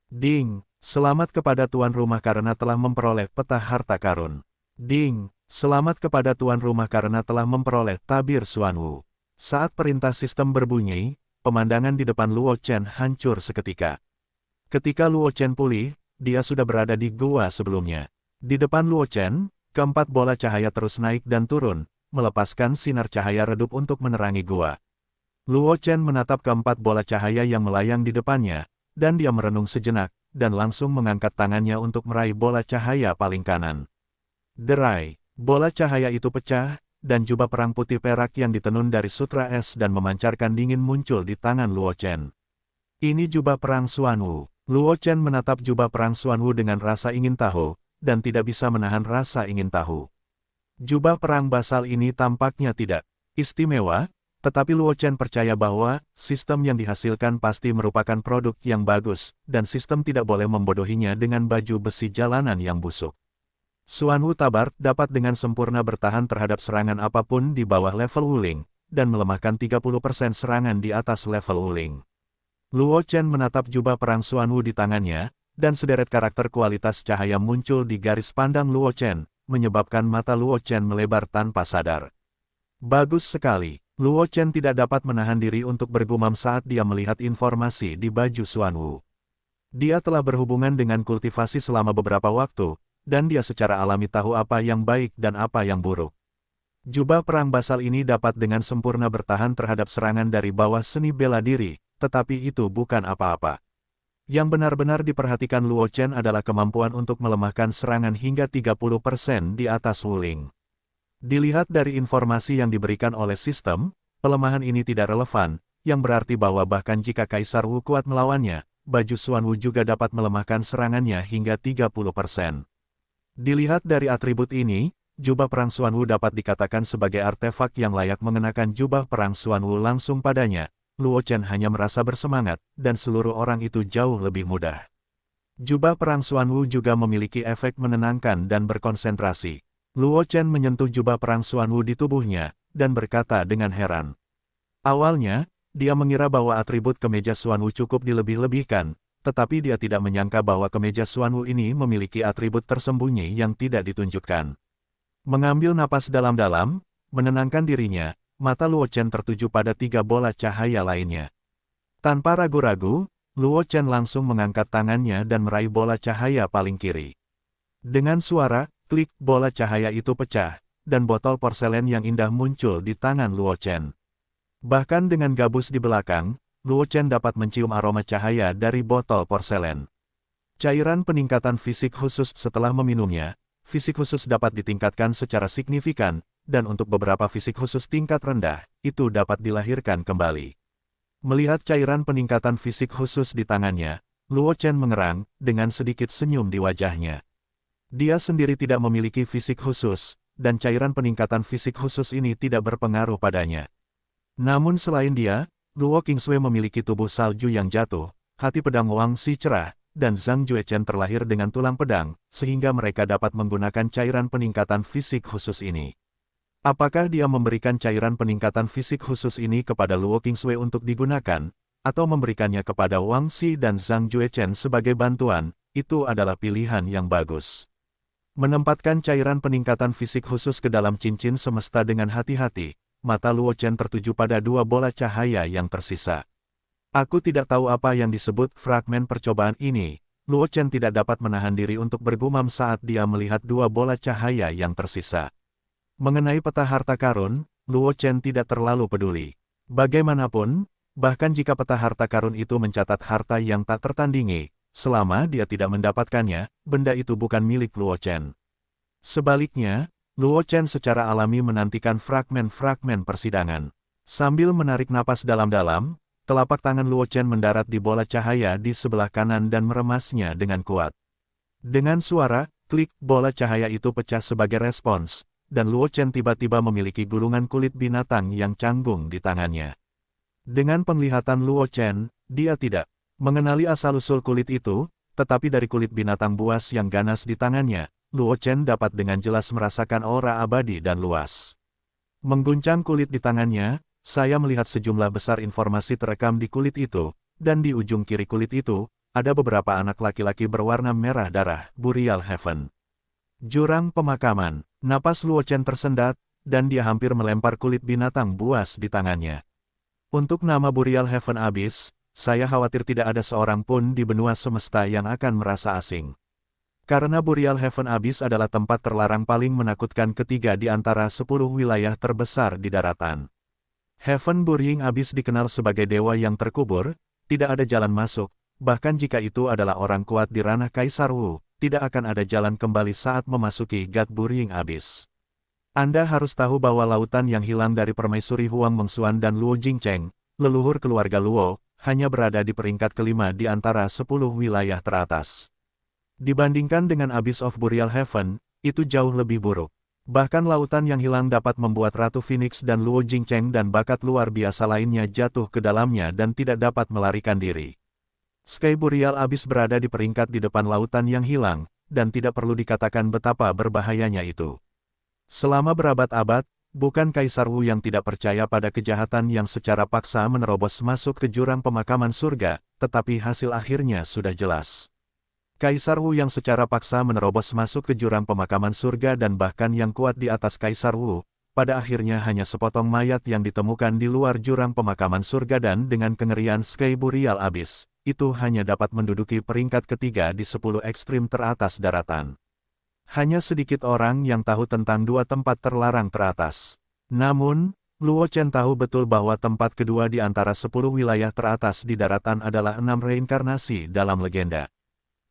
Ding! Selamat kepada tuan rumah karena telah memperoleh peta harta karun. Ding! Selamat kepada tuan rumah karena telah memperoleh tabir Xuanwu. Saat perintah sistem berbunyi, pemandangan di depan Luo Chen hancur seketika. Ketika Luo Chen pulih, dia sudah berada di gua sebelumnya. Di depan Luo Chen, keempat bola cahaya terus naik dan turun, melepaskan sinar cahaya redup untuk menerangi gua. Luo Chen menatap keempat bola cahaya yang melayang di depannya, dan dia merenung sejenak, dan langsung mengangkat tangannya untuk meraih bola cahaya paling kanan. Derai, bola cahaya itu pecah, dan jubah perang putih perak yang ditenun dari sutra es dan memancarkan dingin muncul di tangan Luo Chen. Ini jubah perang Xuanwu. Luo Chen menatap jubah perang Xuanwu dengan rasa ingin tahu, dan tidak bisa menahan rasa ingin tahu. Jubah perang basal ini tampaknya tidak istimewa, tetapi Luo Chen percaya bahwa sistem yang dihasilkan pasti merupakan produk yang bagus, dan sistem tidak boleh membodohinya dengan baju besi jalanan yang busuk. Xuanwu Tabard dapat dengan sempurna bertahan terhadap serangan apapun di bawah level Wuling, dan melemahkan 30% serangan di atas level Wuling. Luo Chen menatap jubah perang Xuanwu di tangannya, dan sederet karakter kualitas cahaya muncul di garis pandang Luo Chen, menyebabkan mata Luo Chen melebar tanpa sadar. Bagus sekali. Luo Chen tidak dapat menahan diri untuk bergumam saat dia melihat informasi di baju Xuanwu. Dia telah berhubungan dengan kultivasi selama beberapa waktu, dan dia secara alami tahu apa yang baik dan apa yang buruk. Jubah perang basal ini dapat dengan sempurna bertahan terhadap serangan dari bawah seni bela diri, tetapi itu bukan apa-apa. Yang benar-benar diperhatikan Luo Chen adalah kemampuan untuk melemahkan serangan hingga 30% di atas Wuling. Dilihat dari informasi yang diberikan oleh sistem, pelemahan ini tidak relevan, yang berarti bahwa bahkan jika Kaisar Wu kuat melawannya, baju Xuanwu juga dapat melemahkan serangannya hingga 30%. Dilihat dari atribut ini, jubah perang Xuanwu dapat dikatakan sebagai artefak yang layak mengenakan jubah perang Xuanwu langsung padanya. Luo Chen hanya merasa bersemangat, dan seluruh orang itu jauh lebih mudah. Jubah perang Xuanwu juga memiliki efek menenangkan dan berkonsentrasi. Luo Chen menyentuh jubah perang Xuanwu di tubuhnya, dan berkata dengan heran. Awalnya, dia mengira bahwa atribut kemeja Xuanwu cukup dilebih-lebihkan, tetapi dia tidak menyangka bahwa kemeja Xuanwu ini memiliki atribut tersembunyi yang tidak ditunjukkan. Mengambil napas dalam-dalam, menenangkan dirinya, mata Luo Chen tertuju pada 3 bola cahaya lainnya. Tanpa ragu-ragu, Luo Chen langsung mengangkat tangannya dan meraih bola cahaya paling kiri. Dengan suara, klik, bola cahaya itu pecah, dan botol porselen yang indah muncul di tangan Luo Chen. Bahkan dengan gabus di belakang, Luo Chen dapat mencium aroma cahaya dari botol porselen. Cairan peningkatan fisik khusus setelah meminumnya, fisik khusus dapat ditingkatkan secara signifikan, dan untuk beberapa fisik khusus tingkat rendah, itu dapat dilahirkan kembali. Melihat cairan peningkatan fisik khusus di tangannya, Luo Chen mengerang, dengan sedikit senyum di wajahnya. Dia sendiri tidak memiliki fisik khusus, dan cairan peningkatan fisik khusus ini tidak berpengaruh padanya. Namun selain dia, Luo Qingsui memiliki tubuh salju yang jatuh, hati pedang Wang Xi cerah, dan Zhang Juechen terlahir dengan tulang pedang, sehingga mereka dapat menggunakan cairan peningkatan fisik khusus ini. Apakah dia memberikan cairan peningkatan fisik khusus ini kepada Luo Qingsui untuk digunakan, atau memberikannya kepada Wang Xi dan Zhang Juechen sebagai bantuan, itu adalah pilihan yang bagus. Menempatkan cairan peningkatan fisik khusus ke dalam cincin semesta dengan hati-hati, mata Luo Chen tertuju pada 2 bola cahaya yang tersisa. Aku tidak tahu apa yang disebut fragmen percobaan ini. Luo Chen tidak dapat menahan diri untuk bergumam saat dia melihat 2 bola cahaya yang tersisa. Mengenai peta harta karun, Luo Chen tidak terlalu peduli. Bagaimanapun, bahkan jika peta harta karun itu mencatat harta yang tak tertandingi, selama dia tidak mendapatkannya, benda itu bukan milik Luo Chen. Sebaliknya, Luo Chen secara alami menantikan fragmen-fragmen persidangan. Sambil menarik napas dalam-dalam, telapak tangan Luo Chen mendarat di bola cahaya di sebelah kanan dan meremasnya dengan kuat. Dengan suara, klik, bola cahaya itu pecah sebagai respons, dan Luo Chen tiba-tiba memiliki gulungan kulit binatang yang canggung di tangannya. Dengan penglihatan Luo Chen, dia tidak mengenali asal-usul kulit itu, tetapi dari kulit binatang buas yang ganas di tangannya, Luo Chen dapat dengan jelas merasakan aura abadi dan luas. Mengguncang kulit di tangannya, saya melihat sejumlah besar informasi terekam di kulit itu, dan di ujung kiri kulit itu, ada beberapa anak laki-laki berwarna merah darah, Burial Heaven. Jurang pemakaman. Napas Luo Chen tersendat, dan dia hampir melempar kulit binatang buas di tangannya. Untuk nama Burial Heaven Abyss, saya khawatir tidak ada seorang pun di benua semesta yang akan merasa asing. Karena Burial Heaven Abyss adalah tempat terlarang paling menakutkan ketiga di antara 10 wilayah terbesar di daratan. Heaven Burying Abyss dikenal sebagai dewa yang terkubur, tidak ada jalan masuk, bahkan jika itu adalah orang kuat di ranah Kaisar Wu, tidak akan ada jalan kembali saat memasuki God Burying Abyss. Anda harus tahu bahwa lautan yang hilang dari permaisuri Huang Mengxuan dan Luo Jingcheng, leluhur keluarga Luo, hanya berada di peringkat kelima di antara 10 wilayah teratas. Dibandingkan dengan Abyss of Burial Heaven, itu jauh lebih buruk. Bahkan lautan yang hilang dapat membuat Ratu Phoenix dan Luo Jingcheng dan bakat luar biasa lainnya jatuh ke dalamnya dan tidak dapat melarikan diri. Sky Burial Abyss berada di peringkat di depan lautan yang hilang, dan tidak perlu dikatakan betapa berbahayanya itu. Selama berabad-abad, bukan Kaisar Wu yang tidak percaya pada kejahatan yang secara paksa menerobos masuk ke jurang pemakaman surga, tetapi hasil akhirnya sudah jelas. Kaisar Wu yang secara paksa menerobos masuk ke jurang pemakaman surga dan bahkan yang kuat di atas Kaisar Wu, pada akhirnya hanya sepotong mayat yang ditemukan di luar jurang pemakaman surga dan dengan kengerian Sky Burial Abyss, itu hanya dapat menduduki peringkat ketiga di 10 ekstrim teratas daratan. Hanya sedikit orang yang tahu tentang 2 tempat terlarang teratas. Namun, Luo Chen tahu betul bahwa tempat kedua di antara 10 wilayah teratas di daratan adalah 6 reinkarnasi dalam legenda.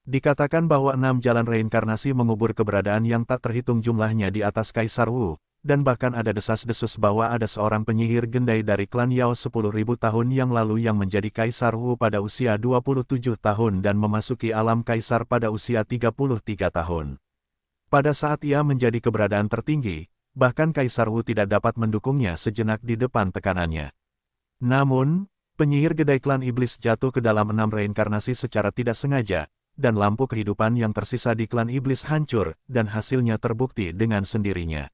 Dikatakan bahwa 6 jalan reinkarnasi mengubur keberadaan yang tak terhitung jumlahnya di atas Kaisar Wu, dan bahkan ada desas-desus bahwa ada seorang penyihir gendai dari klan Yao 10.000 tahun yang lalu yang menjadi Kaisar Wu pada usia 27 tahun dan memasuki alam Kaisar pada usia 33 tahun. Pada saat ia menjadi keberadaan tertinggi, bahkan Kaisar Wu tidak dapat mendukungnya sejenak di depan tekanannya. Namun, penyihir Gedai Klan Iblis jatuh ke dalam 6 reinkarnasi secara tidak sengaja, dan lampu kehidupan yang tersisa di Klan Iblis hancur, dan hasilnya terbukti dengan sendirinya.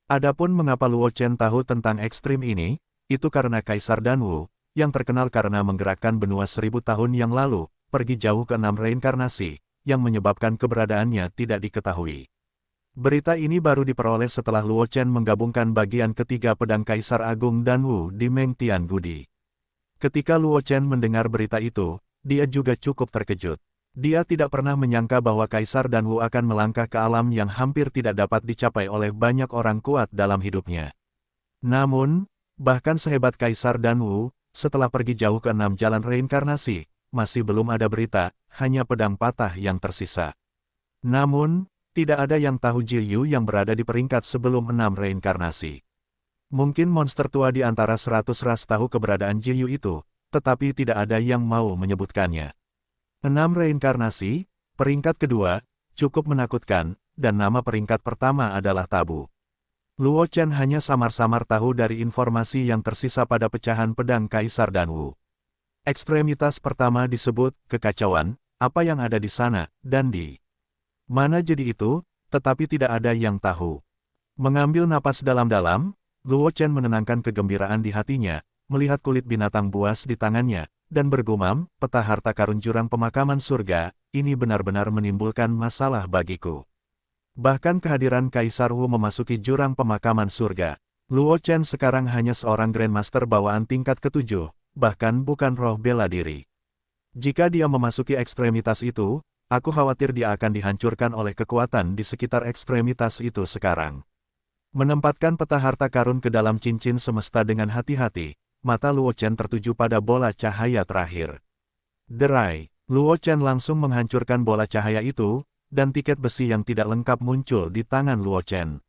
Adapun mengapa Luo Chen tahu tentang ekstrim ini, itu karena Kaisar Danwu, yang terkenal karena menggerakkan benua 1000 tahun yang lalu, pergi jauh ke 6 reinkarnasi, yang menyebabkan keberadaannya tidak diketahui. Berita ini baru diperoleh setelah Luo Chen menggabungkan bagian ketiga pedang Kaisar Agung Danwu di Meng Tian Gudi. Ketika Luo Chen mendengar berita itu, dia juga cukup terkejut. Dia tidak pernah menyangka bahwa Kaisar Danwu akan melangkah ke alam yang hampir tidak dapat dicapai oleh banyak orang kuat dalam hidupnya. Namun, bahkan sehebat Kaisar Danwu, setelah pergi jauh ke 6 jalan reinkarnasi, masih belum ada berita, hanya pedang patah yang tersisa. Namun, tidak ada yang tahu Ji Yu yang berada di peringkat sebelum 6 reinkarnasi. Mungkin monster tua di antara 100 ras tahu keberadaan Ji Yu itu, tetapi tidak ada yang mau menyebutkannya. 6 reinkarnasi, peringkat kedua, cukup menakutkan, dan nama peringkat pertama adalah tabu. Luo Chen hanya samar-samar tahu dari informasi yang tersisa pada pecahan pedang Kaisar Danwu. Ekstremitas pertama disebut kekacauan, apa yang ada di sana, dan di mana jadi itu, tetapi tidak ada yang tahu. Mengambil napas dalam-dalam, Luo Chen menenangkan kegembiraan di hatinya, melihat kulit binatang buas di tangannya, dan bergumam, peta harta karun jurang pemakaman surga, ini benar-benar menimbulkan masalah bagiku. Bahkan kehadiran Kaisar Wu memasuki jurang pemakaman surga. Luo Chen sekarang hanya seorang Grandmaster bawaan tingkat ke-7, bahkan bukan roh bela diri. Jika dia memasuki ekstremitas itu, aku khawatir dia akan dihancurkan oleh kekuatan di sekitar ekstremitas itu sekarang. Menempatkan peta harta karun ke dalam cincin semesta dengan hati-hati, mata Luo Chen tertuju pada bola cahaya terakhir. Derai, Luo Chen langsung menghancurkan bola cahaya itu, dan tiket besi yang tidak lengkap muncul di tangan Luo Chen.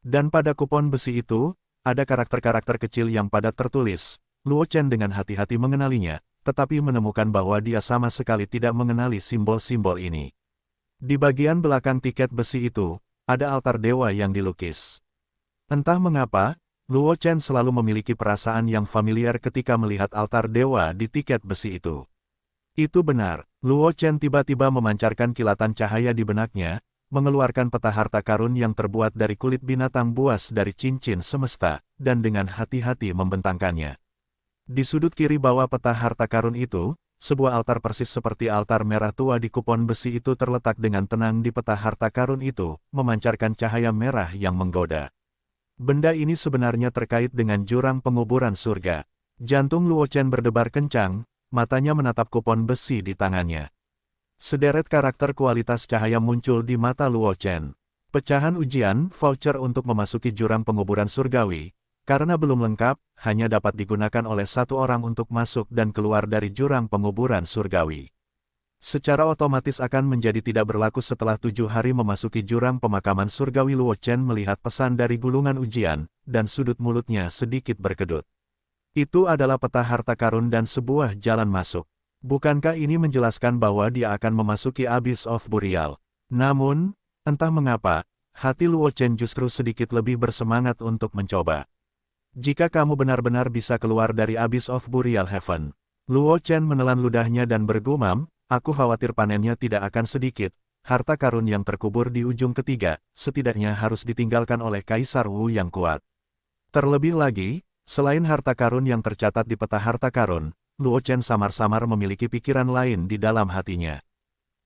Dan pada kupon besi itu, ada karakter-karakter kecil yang padat tertulis. Luo Chen dengan hati-hati mengenalinya, tetapi menemukan bahwa dia sama sekali tidak mengenali simbol-simbol ini. Di bagian belakang tiket besi itu, ada altar dewa yang dilukis. Entah mengapa, Luo Chen selalu memiliki perasaan yang familiar ketika melihat altar dewa di tiket besi itu. Itu benar, Luo Chen tiba-tiba memancarkan kilatan cahaya di benaknya, mengeluarkan peta harta karun yang terbuat dari kulit binatang buas dari cincin semesta, dan dengan hati-hati membentangkannya. Di sudut kiri bawah peta harta karun itu, sebuah altar persis seperti altar merah tua di kupon besi itu terletak dengan tenang di peta harta karun itu, memancarkan cahaya merah yang menggoda. Benda ini sebenarnya terkait dengan jurang penguburan surga. Jantung Luo Chen berdebar kencang, matanya menatap kupon besi di tangannya. Sederet karakter kualitas cahaya muncul di mata Luo Chen. Pecahan ujian, voucher untuk memasuki jurang penguburan surgawi. Karena belum lengkap, hanya dapat digunakan oleh satu orang untuk masuk dan keluar dari jurang penguburan surgawi. Secara otomatis akan menjadi tidak berlaku setelah 7 hari memasuki jurang pemakaman surgawi. Luo Chen melihat pesan dari gulungan ujian, dan sudut mulutnya sedikit berkedut. Itu adalah peta harta karun dan sebuah jalan masuk. Bukankah ini menjelaskan bahwa dia akan memasuki Abyss of Burial? Namun, entah mengapa, hati Luo Chen justru sedikit lebih bersemangat untuk mencoba. Jika kamu benar-benar bisa keluar dari Abyss of Burial Heaven. Luo Chen menelan ludahnya dan bergumam, aku khawatir panennya tidak akan sedikit. Harta karun yang terkubur di ujung ketiga, setidaknya harus ditinggalkan oleh Kaisar Wu yang kuat. Terlebih lagi, selain harta karun yang tercatat di peta harta karun, Luo Chen samar-samar memiliki pikiran lain di dalam hatinya.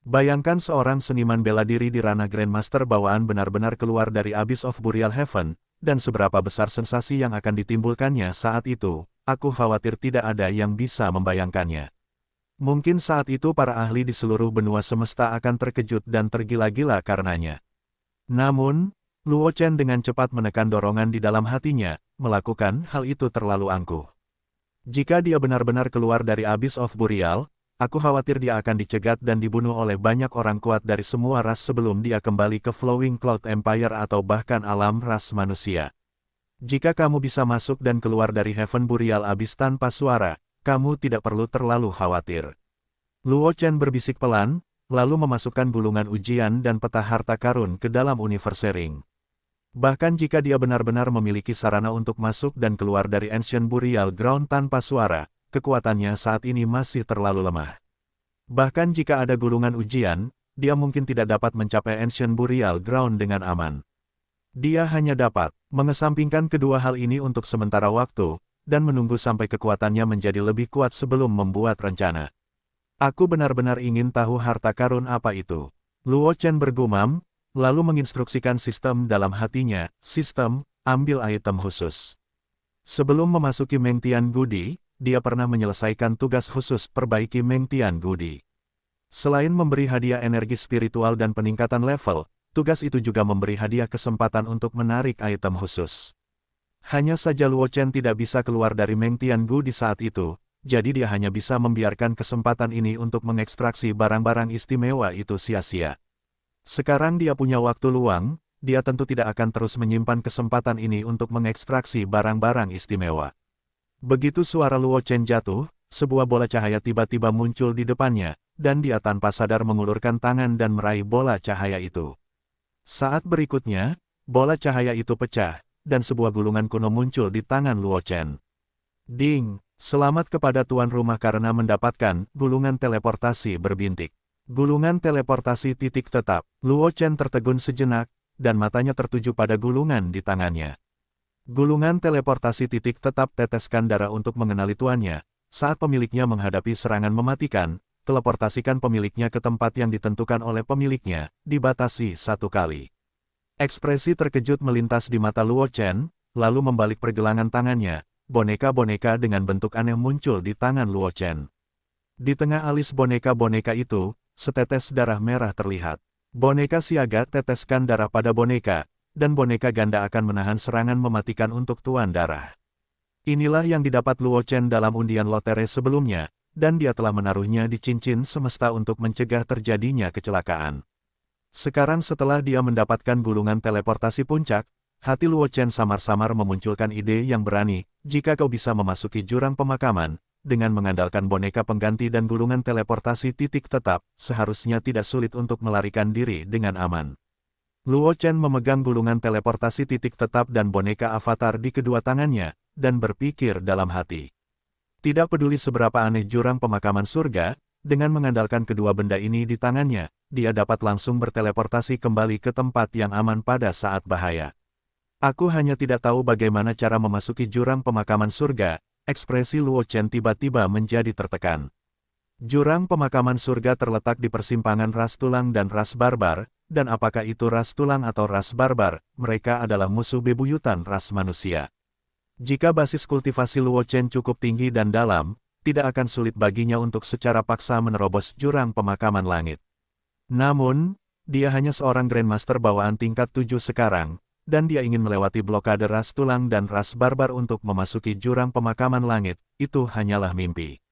Bayangkan seorang seniman bela diri di ranah Grandmaster bawaan benar-benar keluar dari Abyss of Burial Heaven, dan seberapa besar sensasi yang akan ditimbulkannya saat itu, aku khawatir tidak ada yang bisa membayangkannya. Mungkin saat itu para ahli di seluruh benua semesta akan terkejut dan tergila-gila karenanya. Namun, Luo Chen dengan cepat menekan dorongan di dalam hatinya, melakukan hal itu terlalu angkuh. Jika dia benar-benar keluar dari Abyss of Burial, aku khawatir dia akan dicegat dan dibunuh oleh banyak orang kuat dari semua ras sebelum dia kembali ke Flowing Cloud Empire atau bahkan alam ras manusia. Jika kamu bisa masuk dan keluar dari Heaven Burial Abyss tanpa suara, kamu tidak perlu terlalu khawatir. Luo Chen berbisik pelan, lalu memasukkan gulungan ujian dan peta harta karun ke dalam Universe Ring. Bahkan jika dia benar-benar memiliki sarana untuk masuk dan keluar dari Ancient Burial Ground tanpa suara, kekuatannya saat ini masih terlalu lemah. Bahkan jika ada gulungan ujian, dia mungkin tidak dapat mencapai Ancient Burial Ground dengan aman. Dia hanya dapat mengesampingkan kedua hal ini untuk sementara waktu, dan menunggu sampai kekuatannya menjadi lebih kuat sebelum membuat rencana. Aku benar-benar ingin tahu harta karun apa itu. Luo Chen bergumam, lalu menginstruksikan sistem dalam hatinya, sistem, ambil item khusus. Sebelum memasuki Mengtian Gudi, dia pernah menyelesaikan tugas khusus perbaiki Mengtian Gudi. Selain memberi hadiah energi spiritual dan peningkatan level, tugas itu juga memberi hadiah kesempatan untuk menarik item khusus. Hanya saja Luo Chen tidak bisa keluar dari Mengtian Gu di saat itu, jadi dia hanya bisa membiarkan kesempatan ini untuk mengekstraksi barang-barang istimewa itu sia-sia. Sekarang dia punya waktu luang, dia tentu tidak akan terus menyimpan kesempatan ini untuk mengekstraksi barang-barang istimewa. Begitu suara Luo Chen jatuh, sebuah bola cahaya tiba-tiba muncul di depannya, dan dia tanpa sadar mengulurkan tangan dan meraih bola cahaya itu. Saat berikutnya, bola cahaya itu pecah, dan sebuah gulungan kuno muncul di tangan Luo Chen. Ding! Selamat kepada tuan rumah karena mendapatkan gulungan teleportasi berbintik. Gulungan teleportasi titik tetap. Luo Chen tertegun sejenak, dan matanya tertuju pada gulungan di tangannya. Gulungan teleportasi titik tetap teteskan darah untuk mengenali tuannya. Saat pemiliknya menghadapi serangan mematikan, teleportasikan pemiliknya ke tempat yang ditentukan oleh pemiliknya, dibatasi 1 kali. Ekspresi terkejut melintas di mata Luo Chen, lalu membalik pergelangan tangannya, boneka-boneka dengan bentuk aneh muncul di tangan Luo Chen. Di tengah alis boneka-boneka itu, setetes darah merah terlihat. Boneka siaga teteskan darah pada boneka, dan boneka ganda akan menahan serangan mematikan untuk tuan darah. Inilah yang didapat Luo Chen dalam undian lotre sebelumnya, dan dia telah menaruhnya di cincin semesta untuk mencegah terjadinya kecelakaan. Sekarang setelah dia mendapatkan gulungan teleportasi puncak, hati Luo Chen samar-samar memunculkan ide yang berani, jika kau bisa memasuki jurang pemakaman, dengan mengandalkan boneka pengganti dan gulungan teleportasi titik tetap, seharusnya tidak sulit untuk melarikan diri dengan aman. Luo Chen memegang gulungan teleportasi titik tetap dan boneka avatar di kedua tangannya, dan berpikir dalam hati. Tidak peduli seberapa aneh jurang pemakaman surga, dengan mengandalkan kedua benda ini di tangannya, dia dapat langsung berteleportasi kembali ke tempat yang aman pada saat bahaya. Aku hanya tidak tahu bagaimana cara memasuki jurang pemakaman surga. Ekspresi Luo Chen tiba-tiba menjadi tertekan. Jurang pemakaman surga terletak di persimpangan ras tulang dan ras barbar, dan apakah itu ras tulang atau ras barbar, mereka adalah musuh bebuyutan ras manusia. Jika basis kultivasi Luo Chen cukup tinggi dan dalam, tidak akan sulit baginya untuk secara paksa menerobos jurang pemakaman langit. Namun, dia hanya seorang Grandmaster bawaan tingkat 7 sekarang, dan dia ingin melewati blokade ras tulang dan ras barbar untuk memasuki jurang pemakaman langit, itu hanyalah mimpi.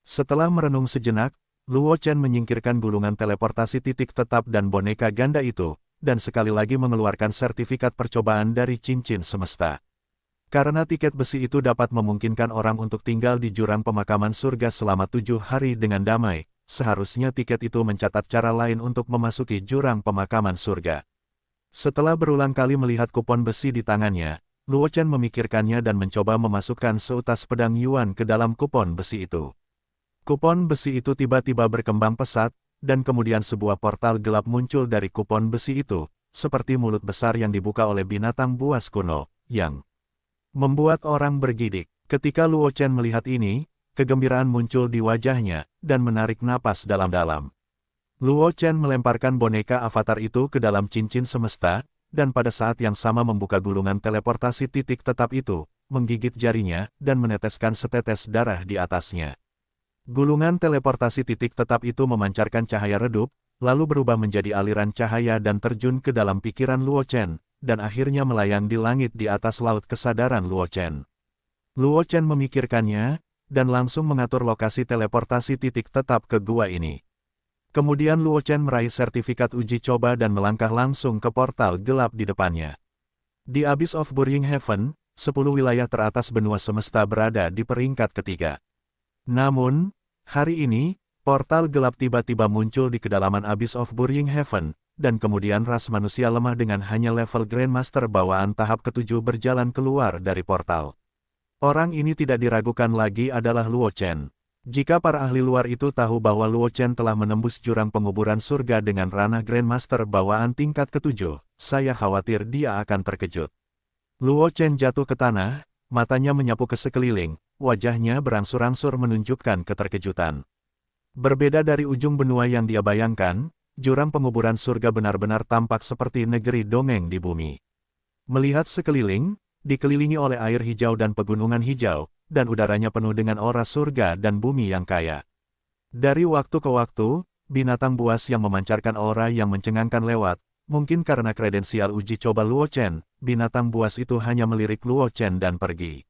Setelah merenung sejenak, Luo Chen menyingkirkan gulungan teleportasi titik tetap dan boneka ganda itu, dan sekali lagi mengeluarkan sertifikat percobaan dari cincin semesta. Karena tiket besi itu dapat memungkinkan orang untuk tinggal di jurang pemakaman surga selama 7 hari dengan damai, seharusnya tiket itu mencatat cara lain untuk memasuki jurang pemakaman surga. Setelah berulang kali melihat kupon besi di tangannya, Luo Chen memikirkannya dan mencoba memasukkan seutas pedang Yuan ke dalam kupon besi itu. Kupon besi itu tiba-tiba berkembang pesat, dan kemudian sebuah portal gelap muncul dari kupon besi itu, seperti mulut besar yang dibuka oleh binatang buas kuno, yang membuat orang bergidik. Ketika Luo Chen melihat ini, kegembiraan muncul di wajahnya, dan menarik napas dalam-dalam. Luo Chen melemparkan boneka avatar itu ke dalam cincin semesta, dan pada saat yang sama membuka gulungan teleportasi titik tetap itu, menggigit jarinya, dan meneteskan setetes darah di atasnya. Gulungan teleportasi titik tetap itu memancarkan cahaya redup, lalu berubah menjadi aliran cahaya dan terjun ke dalam pikiran Luo Chen, dan akhirnya melayang di langit di atas laut kesadaran Luo Chen. Luo Chen memikirkannya, dan langsung mengatur lokasi teleportasi titik tetap ke gua ini. Kemudian Luo Chen meraih sertifikat uji coba dan melangkah langsung ke portal gelap di depannya. Di Abyss of Burying Heaven, 10 wilayah teratas benua semesta berada di peringkat ketiga. Namun, hari ini, Portal gelap tiba-tiba muncul di kedalaman Abyss of Burning Heaven, dan kemudian ras manusia lemah dengan hanya level Grandmaster bawaan tahap ke-7 berjalan keluar dari portal. Orang ini tidak diragukan lagi adalah Luo Chen. Jika para ahli luar itu tahu bahwa Luo Chen telah menembus jurang penguburan surga dengan ranah Grandmaster bawaan tingkat ke-7, saya khawatir dia akan terkejut. Luo Chen jatuh ke tanah, matanya menyapu ke sekeliling, wajahnya berangsur-angsur menunjukkan keterkejutan. Berbeda dari ujung benua yang dia bayangkan, jurang penguburan surga benar-benar tampak seperti negeri dongeng di bumi. Melihat sekeliling, dikelilingi oleh air hijau dan pegunungan hijau, dan udaranya penuh dengan aura surga dan bumi yang kaya. Dari waktu ke waktu, binatang buas yang memancarkan aura yang mencengangkan lewat, mungkin karena kredensial uji coba Luo Chen, binatang buas itu hanya melirik Luo Chen dan pergi.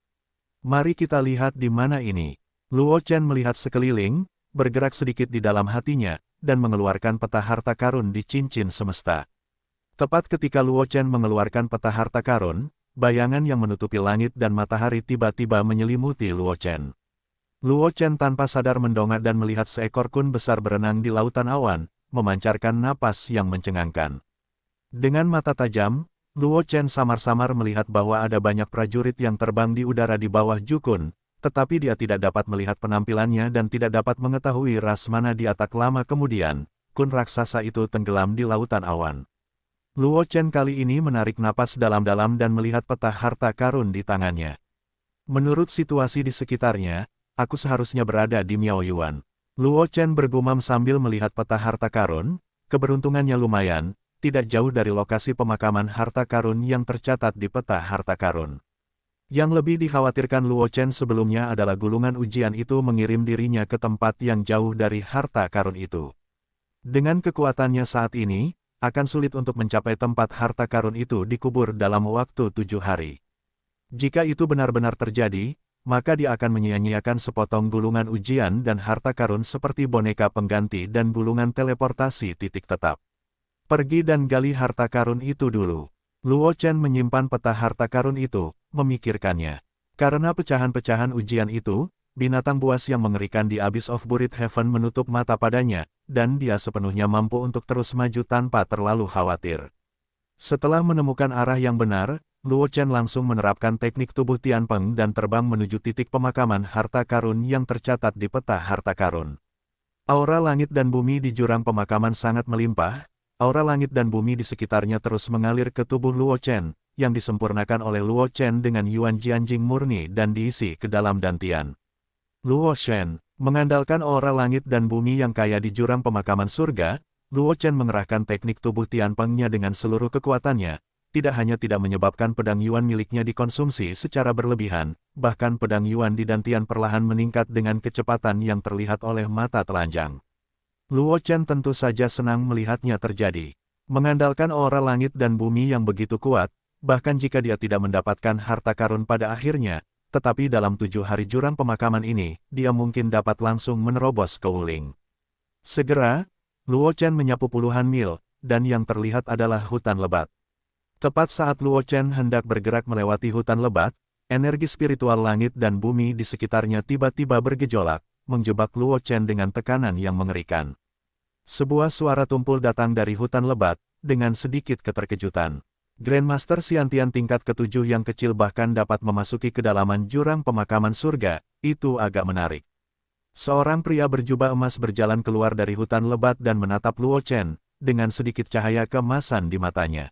Mari kita lihat di mana ini. Luo Chen melihat sekeliling, bergerak sedikit di dalam hatinya, dan mengeluarkan peta harta karun di cincin semesta. Tepat ketika Luo Chen mengeluarkan peta harta karun, bayangan yang menutupi langit dan matahari tiba-tiba menyelimuti Luo Chen. Luo Chen tanpa sadar mendongak dan melihat seekor kun besar berenang di lautan awan, memancarkan napas yang mencengangkan. Dengan mata tajam, Luo Chen samar-samar melihat bahwa ada banyak prajurit yang terbang di udara di bawah Jukun, tetapi dia tidak dapat melihat penampilannya dan tidak dapat mengetahui ras mana di atak lama kemudian, kun raksasa itu tenggelam di lautan awan. Luo Chen kali ini menarik napas dalam-dalam dan melihat peta harta karun di tangannya. Menurut situasi di sekitarnya, aku seharusnya berada di Miao Yuan. Luo Chen bergumam sambil melihat peta harta karun, keberuntungannya lumayan, tidak jauh dari lokasi pemakaman harta karun yang tercatat di peta harta karun. Yang lebih dikhawatirkan Luo Chen sebelumnya adalah gulungan ujian itu mengirim dirinya ke tempat yang jauh dari harta karun itu. Dengan kekuatannya saat ini, akan sulit untuk mencapai tempat harta karun itu dikubur dalam waktu 7 hari. Jika itu benar-benar terjadi, maka dia akan menyia-nyiakan sepotong gulungan ujian dan harta karun seperti boneka pengganti dan gulungan teleportasi titik tetap. Pergi dan gali harta karun itu dulu. Luo Chen menyimpan peta harta karun itu, memikirkannya. Karena pecahan-pecahan ujian itu, binatang buas yang mengerikan di Abyss of Buried Heaven menutup mata padanya, dan dia sepenuhnya mampu untuk terus maju tanpa terlalu khawatir. Setelah menemukan arah yang benar, Luo Chen langsung menerapkan teknik tubuh Tianpeng dan terbang menuju titik pemakaman harta karun yang tercatat di peta harta karun. Aura langit dan bumi di jurang pemakaman sangat melimpah, aura langit dan bumi di sekitarnya terus mengalir ke tubuh Luo Chen, yang disempurnakan oleh Luo Chen dengan Yuan Jianjing murni dan diisi ke dalam dantian. Luo Chen, mengandalkan aura langit dan bumi yang kaya di jurang pemakaman surga, Luo Chen mengerahkan teknik tubuh Tianpeng-nya dengan seluruh kekuatannya, tidak hanya tidak menyebabkan pedang Yuan miliknya dikonsumsi secara berlebihan, bahkan pedang Yuan di dantian perlahan meningkat dengan kecepatan yang terlihat oleh mata telanjang. Luo Chen tentu saja senang melihatnya terjadi. Mengandalkan aura langit dan bumi yang begitu kuat, bahkan jika dia tidak mendapatkan harta karun pada akhirnya, tetapi dalam 7 hari jurang pemakaman ini, dia mungkin dapat langsung menerobos ke Wuling. Segera, Luo Chen menyapu puluhan mil, dan yang terlihat adalah hutan lebat. Tepat saat Luo Chen hendak bergerak melewati hutan lebat, energi spiritual langit dan bumi di sekitarnya tiba-tiba bergejolak, menjebak Luo Chen dengan tekanan yang mengerikan. Sebuah suara tumpul datang dari hutan lebat, dengan sedikit keterkejutan. Grandmaster Xiantian tingkat ke-7 yang kecil bahkan dapat memasuki kedalaman jurang pemakaman surga, itu agak menarik. Seorang pria berjubah emas berjalan keluar dari hutan lebat dan menatap Luo Chen, dengan sedikit cahaya keemasan di matanya.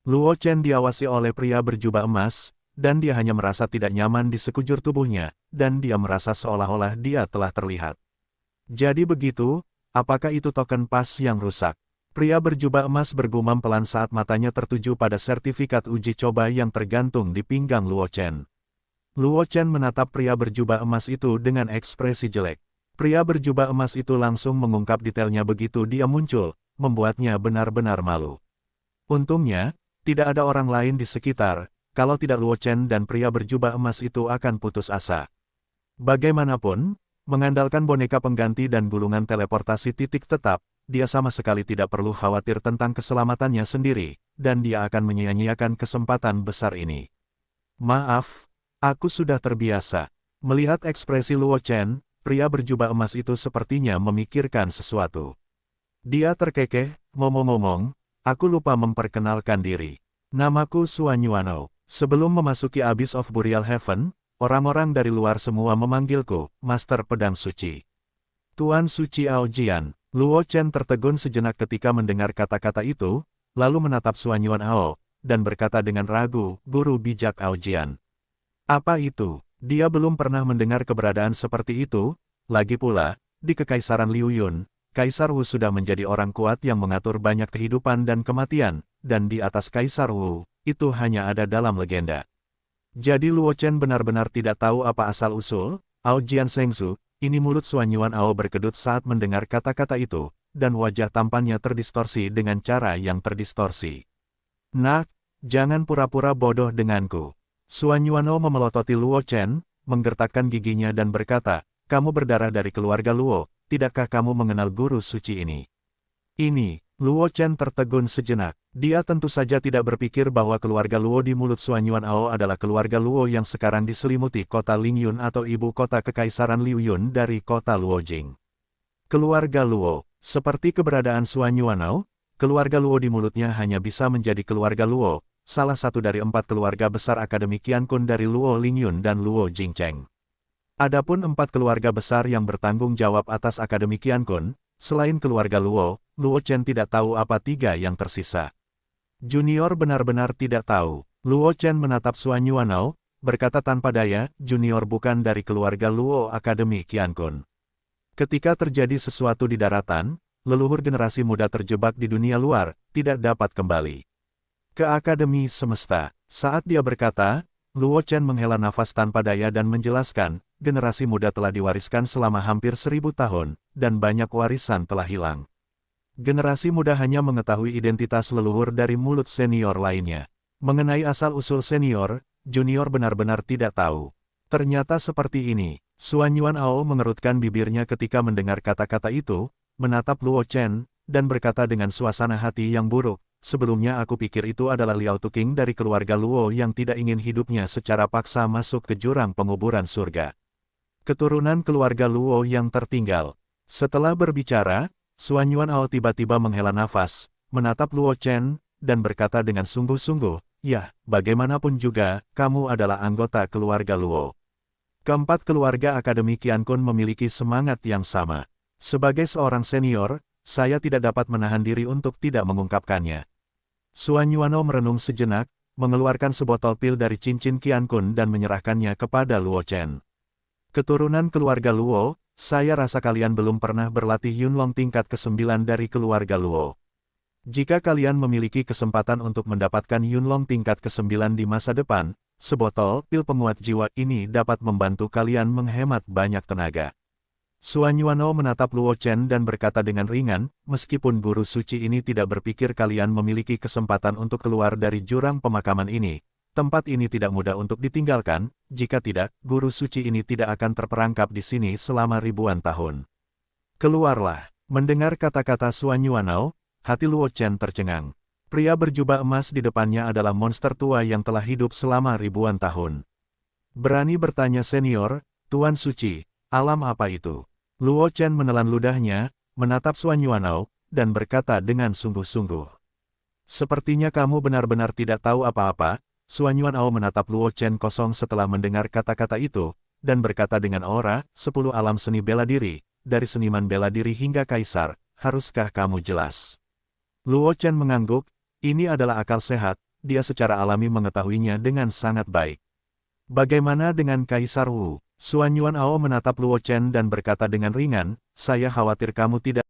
Luo Chen diawasi oleh pria berjubah emas, dan dia hanya merasa tidak nyaman di sekujur tubuhnya, dan dia merasa seolah-olah dia telah terlihat. Jadi begitu, apakah itu token pas yang rusak? Pria berjubah emas bergumam pelan saat matanya tertuju pada sertifikat uji coba yang tergantung di pinggang Luo Chen. Luo Chen menatap pria berjubah emas itu dengan ekspresi jelek. Pria berjubah emas itu langsung mengungkap detailnya begitu dia muncul, membuatnya benar-benar malu. Untungnya, tidak ada orang lain di sekitar, kalau tidak Luo Chen dan pria berjubah emas itu akan putus asa. Bagaimanapun, mengandalkan boneka pengganti dan gulungan teleportasi titik tetap, dia sama sekali tidak perlu khawatir tentang keselamatannya sendiri, dan dia akan menyia-nyiakan kesempatan besar ini. Maaf, aku sudah terbiasa. Melihat ekspresi Luo Chen, pria berjubah emas itu sepertinya memikirkan sesuatu. Dia terkekeh, ngomong-ngomong, aku lupa memperkenalkan diri. Namaku Suan Yuanao. Sebelum memasuki Abyss of Burial Heaven, orang-orang dari luar semua memanggilku, Master Pedang Suci. Tuan Suci Aojian. Luo Chen tertegun sejenak ketika mendengar kata-kata itu, lalu menatap Suan Yuanao, dan berkata dengan ragu, Guru bijak Aojian. Apa itu? Dia belum pernah mendengar keberadaan seperti itu, lagi pula, di Kekaisaran Liu Yun, Kaisar Wu sudah menjadi orang kuat yang mengatur banyak kehidupan dan kematian, dan di atas Kaisar Wu, itu hanya ada dalam legenda. Jadi Luo Chen benar-benar tidak tahu apa asal-usul, Aojian Shengzu, ini mulut Suan Yuanao berkedut saat mendengar kata-kata itu, dan wajah tampannya terdistorsi dengan cara yang terdistorsi. Nak, jangan pura-pura bodoh denganku. Suan Yuanao memelototi Luo Chen, menggertakkan giginya dan berkata, kamu berdarah dari keluarga Luo, tidakkah kamu mengenal guru suci ini? Ini, Luo Chen tertegun sejenak. Dia tentu saja tidak berpikir bahwa keluarga Luo di mulut Suan Yuanao adalah keluarga Luo yang sekarang diselimuti kota Lingyun atau ibu kota Kekaisaran Liu Yun dari kota Luojing. Keluarga Luo, seperti keberadaan Suan Yuanao, keluarga Luo di mulutnya hanya bisa menjadi keluarga Luo, salah satu dari 4 keluarga besar Akademi Qiankun dari Luo Lingyun dan Luo Jingcheng. Adapun 4 keluarga besar yang bertanggung jawab atas Akademi Qiankun, selain keluarga Luo, Luo Chen tidak tahu apa 3 yang tersisa. Junior benar-benar tidak tahu. Luo Chen menatap Suan Yuanao, berkata tanpa daya, Junior bukan dari keluarga Luo Akademi Qiankun. Ketika terjadi sesuatu di daratan, leluhur generasi muda terjebak di dunia luar, tidak dapat kembali ke Akademi Semesta. Saat dia berkata, Luo Chen menghela nafas tanpa daya dan menjelaskan, generasi muda telah diwariskan selama hampir 1000 tahun, dan banyak warisan telah hilang. Generasi muda hanya mengetahui identitas leluhur dari mulut senior lainnya. Mengenai asal-usul senior, junior benar-benar tidak tahu. Ternyata seperti ini. Suan Yuanao mengerutkan bibirnya ketika mendengar kata-kata itu, menatap Luo Chen, dan berkata dengan suasana hati yang buruk, sebelumnya aku pikir itu adalah Liao Tuking dari keluarga Luo yang tidak ingin hidupnya secara paksa masuk ke jurang penguburan surga. Keturunan keluarga Luo yang tertinggal. Setelah berbicara, Suan Yuanao tiba-tiba menghela nafas, menatap Luo Chen, dan berkata dengan sungguh-sungguh, ya, bagaimanapun juga, kamu adalah anggota keluarga Luo. Keempat keluarga Akademi Qiankun memiliki semangat yang sama. Sebagai seorang senior, saya tidak dapat menahan diri untuk tidak mengungkapkannya. Suan Yuanao merenung sejenak, mengeluarkan sebotol pil dari cincin Qiankun dan menyerahkannya kepada Luo Chen. Keturunan keluarga Luo, saya rasa kalian belum pernah berlatih Yunlong tingkat ke-9 dari keluarga Luo. Jika kalian memiliki kesempatan untuk mendapatkan Yunlong tingkat ke-9 di masa depan, sebotol pil penguat jiwa ini dapat membantu kalian menghemat banyak tenaga. Suan Yuanao menatap Luo Chen dan berkata dengan ringan, meskipun guru suci ini tidak berpikir kalian memiliki kesempatan untuk keluar dari jurang pemakaman ini, tempat ini tidak mudah untuk ditinggalkan, jika tidak, guru suci ini tidak akan terperangkap di sini selama ribuan tahun. Keluarlah. Mendengar kata-kata Suan Yuanao, hati Luo Chen tercengang. Pria berjubah emas di depannya adalah monster tua yang telah hidup selama ribuan tahun. Berani bertanya senior, Tuan Suci, alam apa itu? Luo Chen menelan ludahnya, menatap Suan Yuanao, dan berkata dengan sungguh-sungguh. Sepertinya kamu benar-benar tidak tahu apa-apa. Suan Yuanao menatap Luo Chen kosong setelah mendengar kata-kata itu, dan berkata dengan aura, 10 alam seni bela diri, dari seniman bela diri hingga kaisar, haruskah kamu jelas? Luo Chen mengangguk, ini adalah akal sehat, dia secara alami mengetahuinya dengan sangat baik. Bagaimana dengan Kaisar Wu? Suan Yuanao menatap Luo Chen dan berkata dengan ringan, saya khawatir kamu tidak